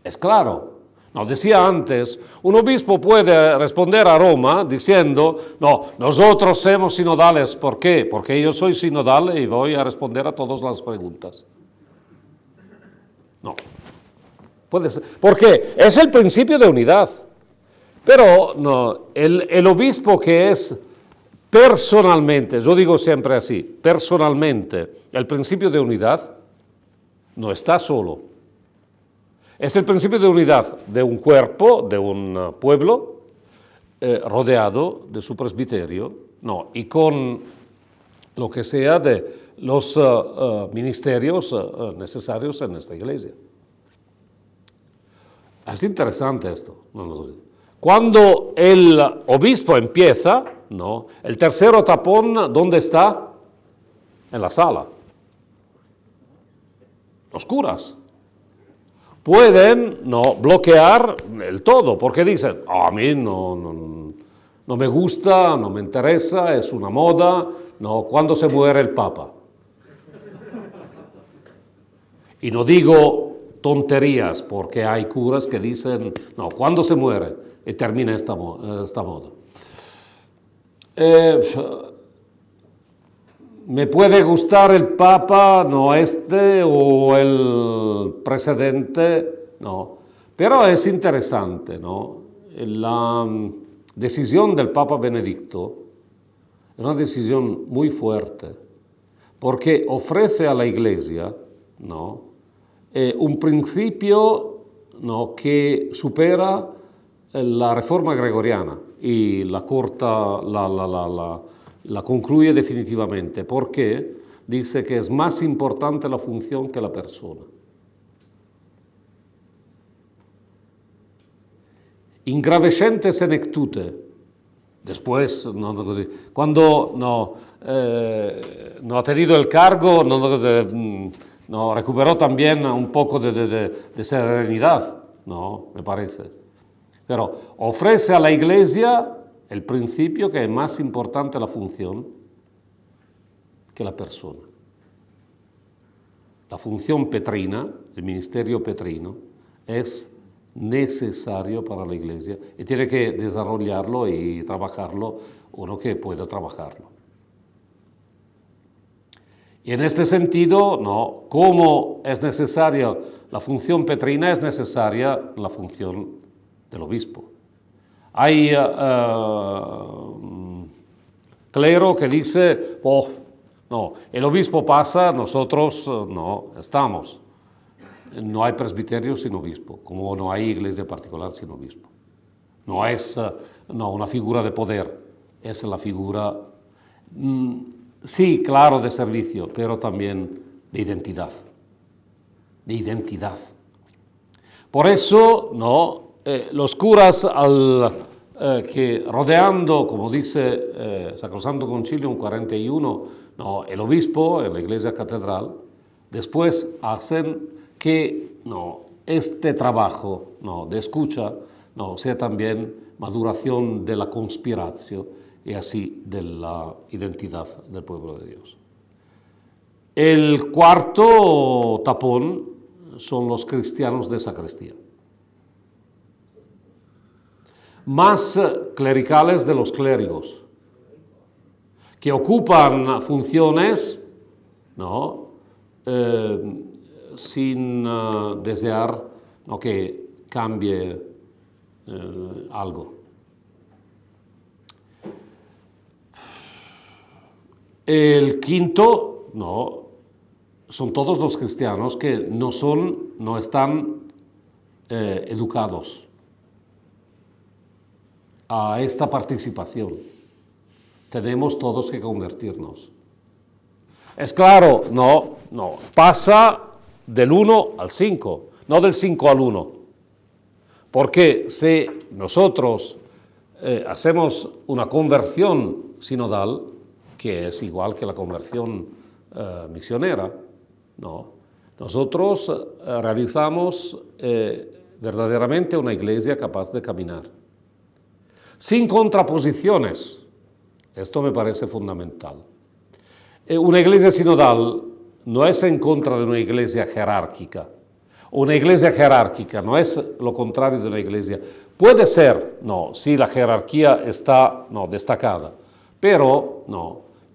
Es claro. No, decía antes, un obispo puede responder a Roma diciendo, no, nosotros somos sinodales. ¿Por qué? Porque yo soy sinodal y voy a responder a todas las preguntas. No. Puede ser. ¿Por qué? Es el principio de unidad. Pero no, el obispo que es personalmente, yo digo siempre así, personalmente, el principio de unidad, no está solo. Es el principio de unidad de un cuerpo, de un pueblo, rodeado de su presbiterio, no, y con lo que sea de los ministerios necesarios en esta iglesia. Es interesante esto. Cuando el obispo empieza, no, el tercero tapón, ¿dónde está? En la sala. Los curas. pueden no bloquear el todo, porque dicen, a mí no me gusta, no me interesa, es una moda, no, ¿cuándo se muere el Papa? Y no digo tonterías, porque hay curas que dicen, no, ¿cuándo se muere? Y termina esta moda. Me puede gustar el Papa, no este, o el precedente, no. Pero es interesante, ¿no? La decisión del Papa Benedicto es una decisión muy fuerte, porque ofrece a la Iglesia, ¿no? Un principio, ¿no? Que supera la reforma gregoriana y la corta, la concluye definitivamente, porque dice que es más importante la función que la persona. Ingravescente senectute. Después, no così, cuando no ha tenido el cargo, no recuperó también un poco de serenidad, no, me parece. Pero ofrece a la Iglesia el principio que es más importante la función que la persona. La función petrina, el ministerio petrino, es necesario para la Iglesia y tiene que desarrollarlo y trabajarlo uno que pueda trabajarlo. Y en este sentido, no, como es necesaria la función petrina, es necesaria la función del obispo. Hay clero que dice, oh, no, el obispo pasa, nosotros no estamos. No hay presbiterio sin obispo, como no hay iglesia particular sin obispo. No es una figura de poder, es la figura, sí, claro, de servicio, pero también de identidad. De identidad. Por eso, los curas, que rodeando, como dice Sacrosanto Concilium 41, el obispo en la iglesia catedral, después hacen que este trabajo de escucha sea también maduración de la conspiración y así de la identidad del pueblo de Dios. El cuarto tapón son los cristianos de sacristía, más clericales de los clérigos, que ocupan funciones sin desear que cambie algo. El quinto, son todos los cristianos que no están educados a esta participación. Tenemos todos que convertirnos. Es claro, pasa del 1 al 5, no del 5 al 1. Porque si nosotros hacemos una conversión sinodal, que es igual que la conversión misionera, nosotros realizamos verdaderamente una iglesia capaz de caminar. Sin contraposiciones. Esto me parece fundamental. Una iglesia sinodal no es en contra de una iglesia jerárquica. Una iglesia jerárquica no es lo contrario de una iglesia. Puede ser, si la jerarquía está destacada, pero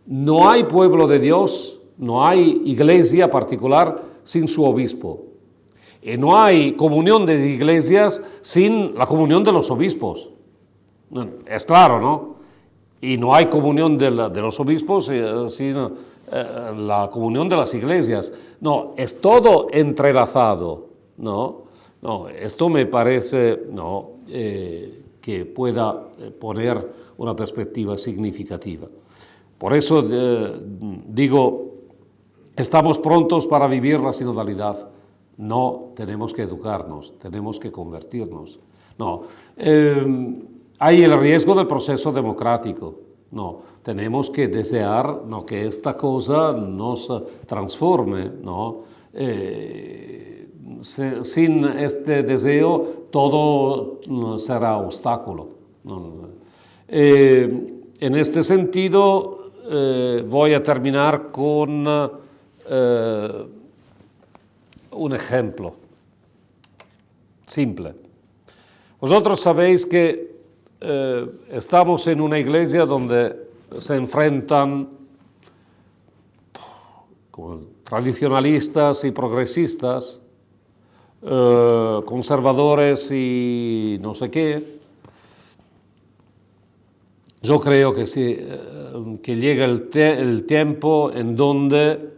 no hay pueblo de Dios, no hay iglesia particular sin su obispo. Y no hay comunión de iglesias sin la comunión de los obispos. Es claro, ¿no? Y no hay comunión de los obispos sin la comunión de las iglesias. Es todo entrelazado, esto me parece, que pueda poner una perspectiva significativa. Por eso digo, estamos prontos para vivir la sinodalidad. No, tenemos que educarnos, tenemos que convertirnos. Hay el riesgo del proceso democrático. Tenemos que desear que esta cosa nos transforme, sin este deseo todo será obstáculo. En este sentido, voy a terminar con un ejemplo simple. Vosotros sabéis que estamos en una iglesia donde se enfrentan tradicionalistas y progresistas, conservadores y no sé qué. Yo creo que sí, que llega el tiempo en donde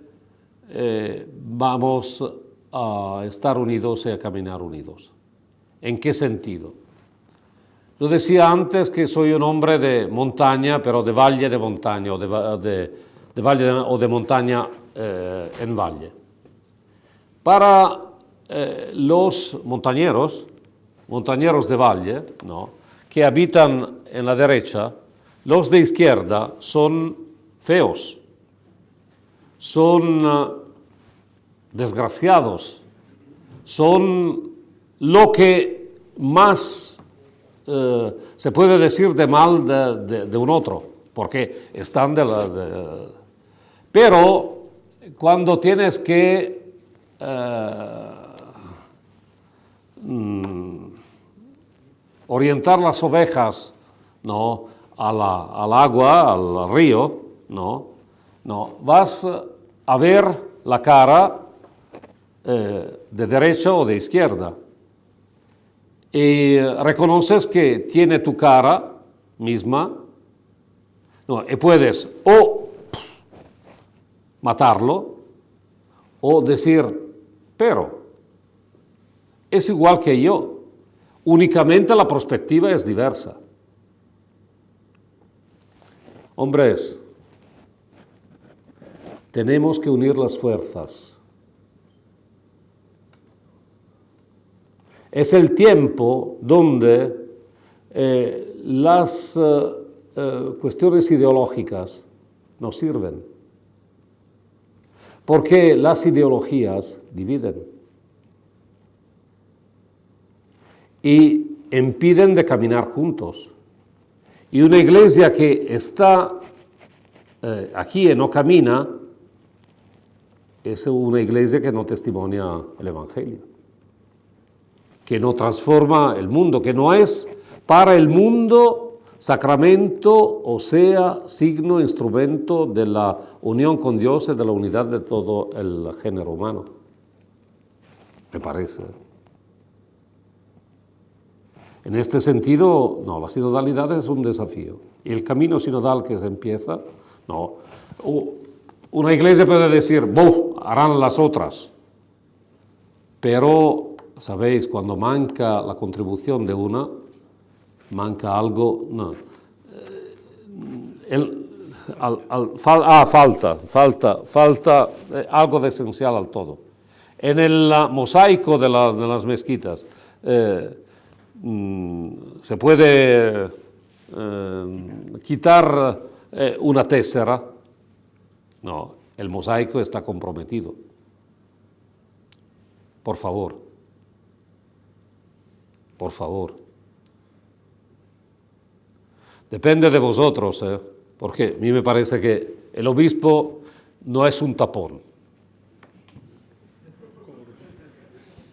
vamos a estar unidos y a caminar unidos. ¿En qué sentido? Yo decía antes que soy un hombre de montaña, pero de valle de montaña, o de valle o de montaña en valle. Para los montañeros de valle, ¿no?, que habitan en la derecha, los de izquierda son feos, son desgraciados, son lo que más se puede decir de mal de un otro, porque están Pero cuando tienes que orientar las ovejas, ¿no?, al agua, al río, ¿no?, vas a ver la cara de derecha o de izquierda. Y reconoces que tiene tu cara misma, ¿no?, y puedes o matarlo o decir, pero es igual que yo, únicamente la perspectiva es diversa. Hombres, tenemos que unir las fuerzas. Es el tiempo donde las cuestiones ideológicas no sirven, porque las ideologías dividen y impiden de caminar juntos. Y una iglesia que está aquí y no camina es una iglesia que no testimonia el Evangelio, que no transforma el mundo, que no es para el mundo sacramento, o sea, signo, instrumento de la unión con Dios y de la unidad de todo el género humano, me parece. En este sentido, no, la sinodalidad es un desafío. Y el camino sinodal que se empieza, no. Una iglesia puede decir, harán las otras. Pero, ¿sabéis? Cuando manca la contribución de una, manca algo, no. Falta algo de esencial al todo. En el mosaico de las mezquitas, se puede quitar una tésera. No, el mosaico está comprometido. Por favor. Por favor. Depende de vosotros, porque a mí me parece que el obispo no es un tapón.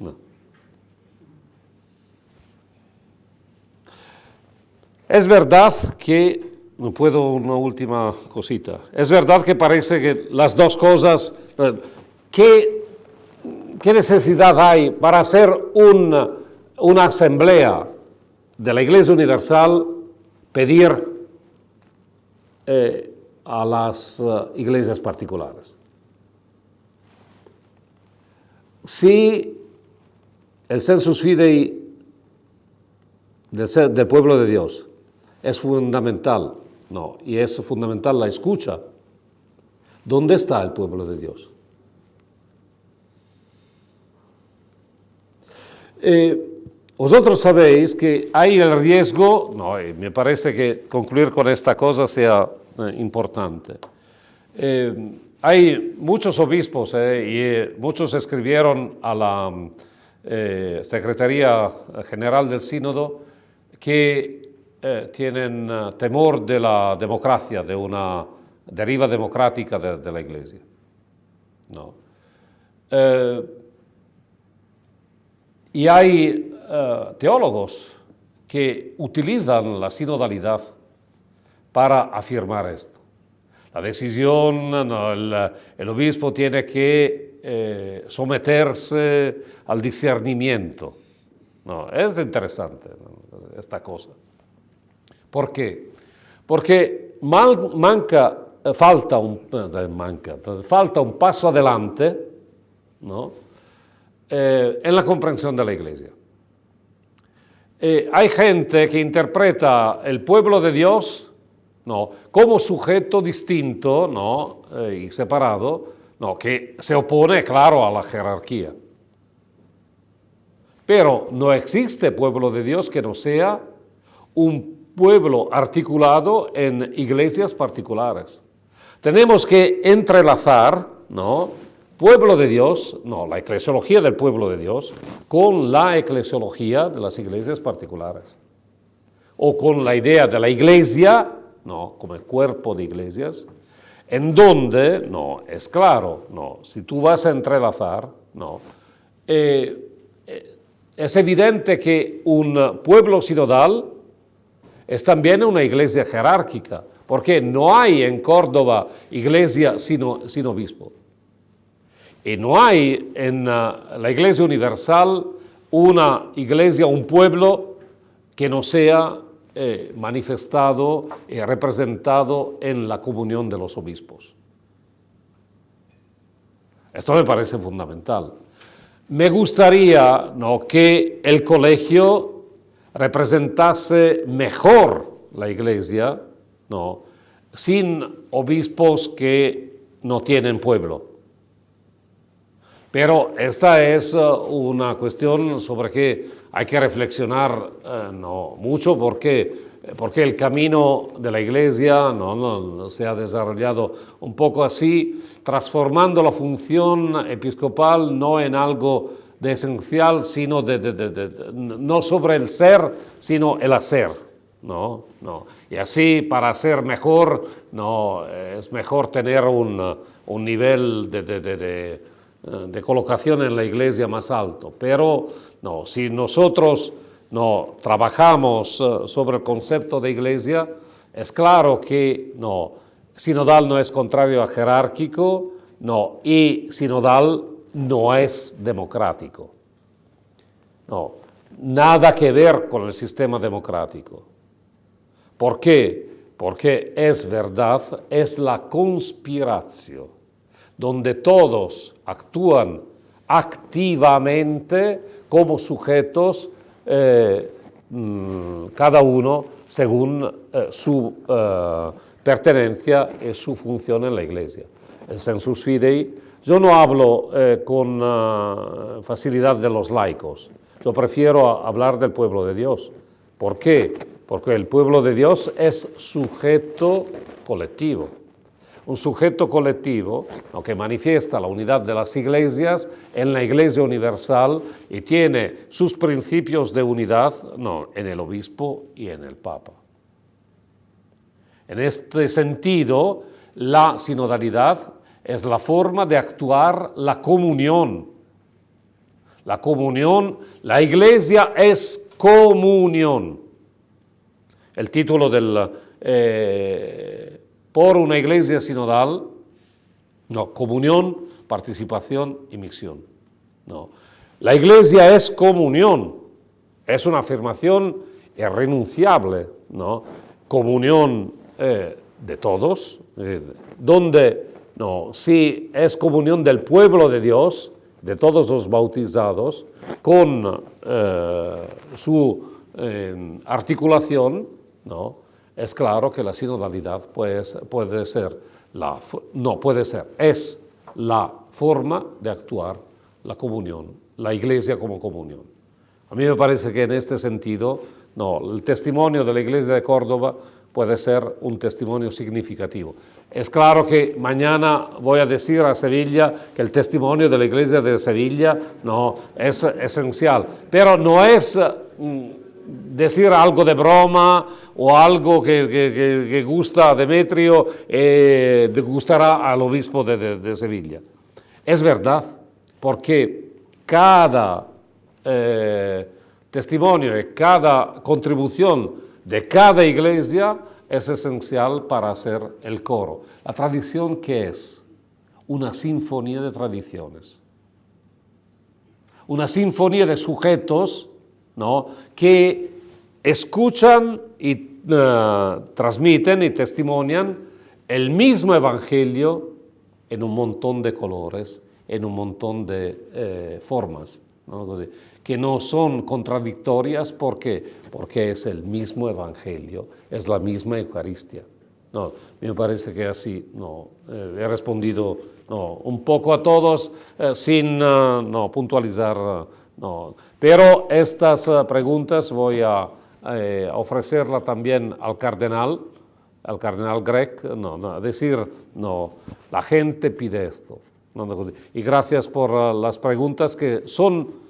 No. Es verdad que, no puedo una última cosita, es verdad que parece que las dos cosas, ¿qué necesidad hay para hacer una asamblea de la Iglesia Universal, pedir a las iglesias particulares? Si el sensus fidei del pueblo de Dios es fundamental, no, y es fundamental la escucha, ¿dónde está el pueblo de Dios? Vosotros sabéis que hay el riesgo, no, y me parece que concluir con esta cosa sea importante. Hay muchos obispos y muchos escribieron a Secretaría General del Sínodo, que tienen temor de la democracia, de una deriva democrática de la Iglesia. ¿No? Y hay teólogos que utilizan la sinodalidad para afirmar esto. La decisión, no, el obispo tiene que someterse al discernimiento. No, es interesante, ¿no?, esta cosa. ¿Por qué? Porque falta un paso adelante, ¿no?, en la comprensión de la Iglesia. Hay gente que interpreta el pueblo de Dios, ¿no?, como sujeto distinto, ¿no?, y separado, ¿no?, que se opone, claro, a la jerarquía. Pero no existe pueblo de Dios que no sea un pueblo articulado en iglesias particulares. Tenemos que entrelazar, ¿no?, pueblo de Dios, no, la eclesiología del pueblo de Dios, con la eclesiología de las iglesias particulares. O con la idea de la iglesia, no, como el cuerpo de iglesias, en donde, no, es claro, no, si tú vas a entrelazar, no, es evidente que un pueblo sinodal es también una iglesia jerárquica, porque no hay en Córdoba iglesia sin obispo. Y no hay en la Iglesia Universal una iglesia, un pueblo que no sea manifestado y representado en la comunión de los obispos. Esto me parece fundamental. Me gustaría, ¿no?, que el colegio representase mejor la Iglesia, ¿no?, sin obispos que no tienen pueblo. Pero esta es una cuestión sobre que hay que reflexionar no mucho, porque el camino de la Iglesia no se ha desarrollado un poco así, transformando la función episcopal no en algo de esencial, sino no sobre el ser, sino el hacer. No. Y así, para ser mejor, es mejor tener un nivel de colocación en la Iglesia más alto. Pero si nosotros trabajamos sobre el concepto de Iglesia, es claro que sinodal no es contrario a jerárquico, y sinodal no es democrático. Nada que ver con el sistema democrático. ¿Por qué? Porque es verdad, es la conspiración, donde todos actúan activamente como sujetos, cada uno según su pertenencia y su función en la Iglesia. El sensus fidei, yo no hablo con facilidad de los laicos, yo prefiero hablar del pueblo de Dios. ¿Por qué? Porque el pueblo de Dios es sujeto colectivo. Un sujeto colectivo que manifiesta la unidad de las iglesias en la Iglesia Universal y tiene sus principios de unidad en el obispo y en el papa. En este sentido, la sinodalidad es la forma de actuar la comunión. La comunión, la Iglesia es comunión. El título del por una iglesia sinodal, comunión, participación y misión. La iglesia es comunión, es una afirmación irrenunciable, comunión de todos, donde si es comunión del pueblo de Dios, de todos los bautizados, con su articulación, es claro que la sinodalidad es la forma de actuar la comunión, la Iglesia como comunión. A mí me parece que en este sentido, el testimonio de la Iglesia de Córdoba puede ser un testimonio significativo. Es claro que mañana voy a decir a Sevilla que el testimonio de la Iglesia de Sevilla no es esencial, pero no es decir algo de broma o algo que gusta a Demetrio gustará al obispo de Sevilla. Es verdad, porque cada testimonio y cada contribución de cada iglesia es esencial para hacer el coro. La tradición, ¿qué es? Una sinfonía de tradiciones. Una sinfonía de sujetos, ¿no?, que escuchan y transmiten y testimonian el mismo evangelio en un montón de colores, en un montón de formas, ¿no?, que no son contradictorias porque es el mismo evangelio, es la misma Eucaristía. No, me parece que así he respondido un poco a todos sin puntualizar. Pero estas preguntas voy a ofrecerlas también al cardenal Grech, decir, la gente pide esto. Y gracias por las preguntas que son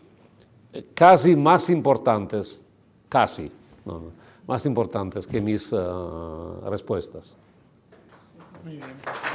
casi más importantes, más importantes que mis respuestas. Muy bien.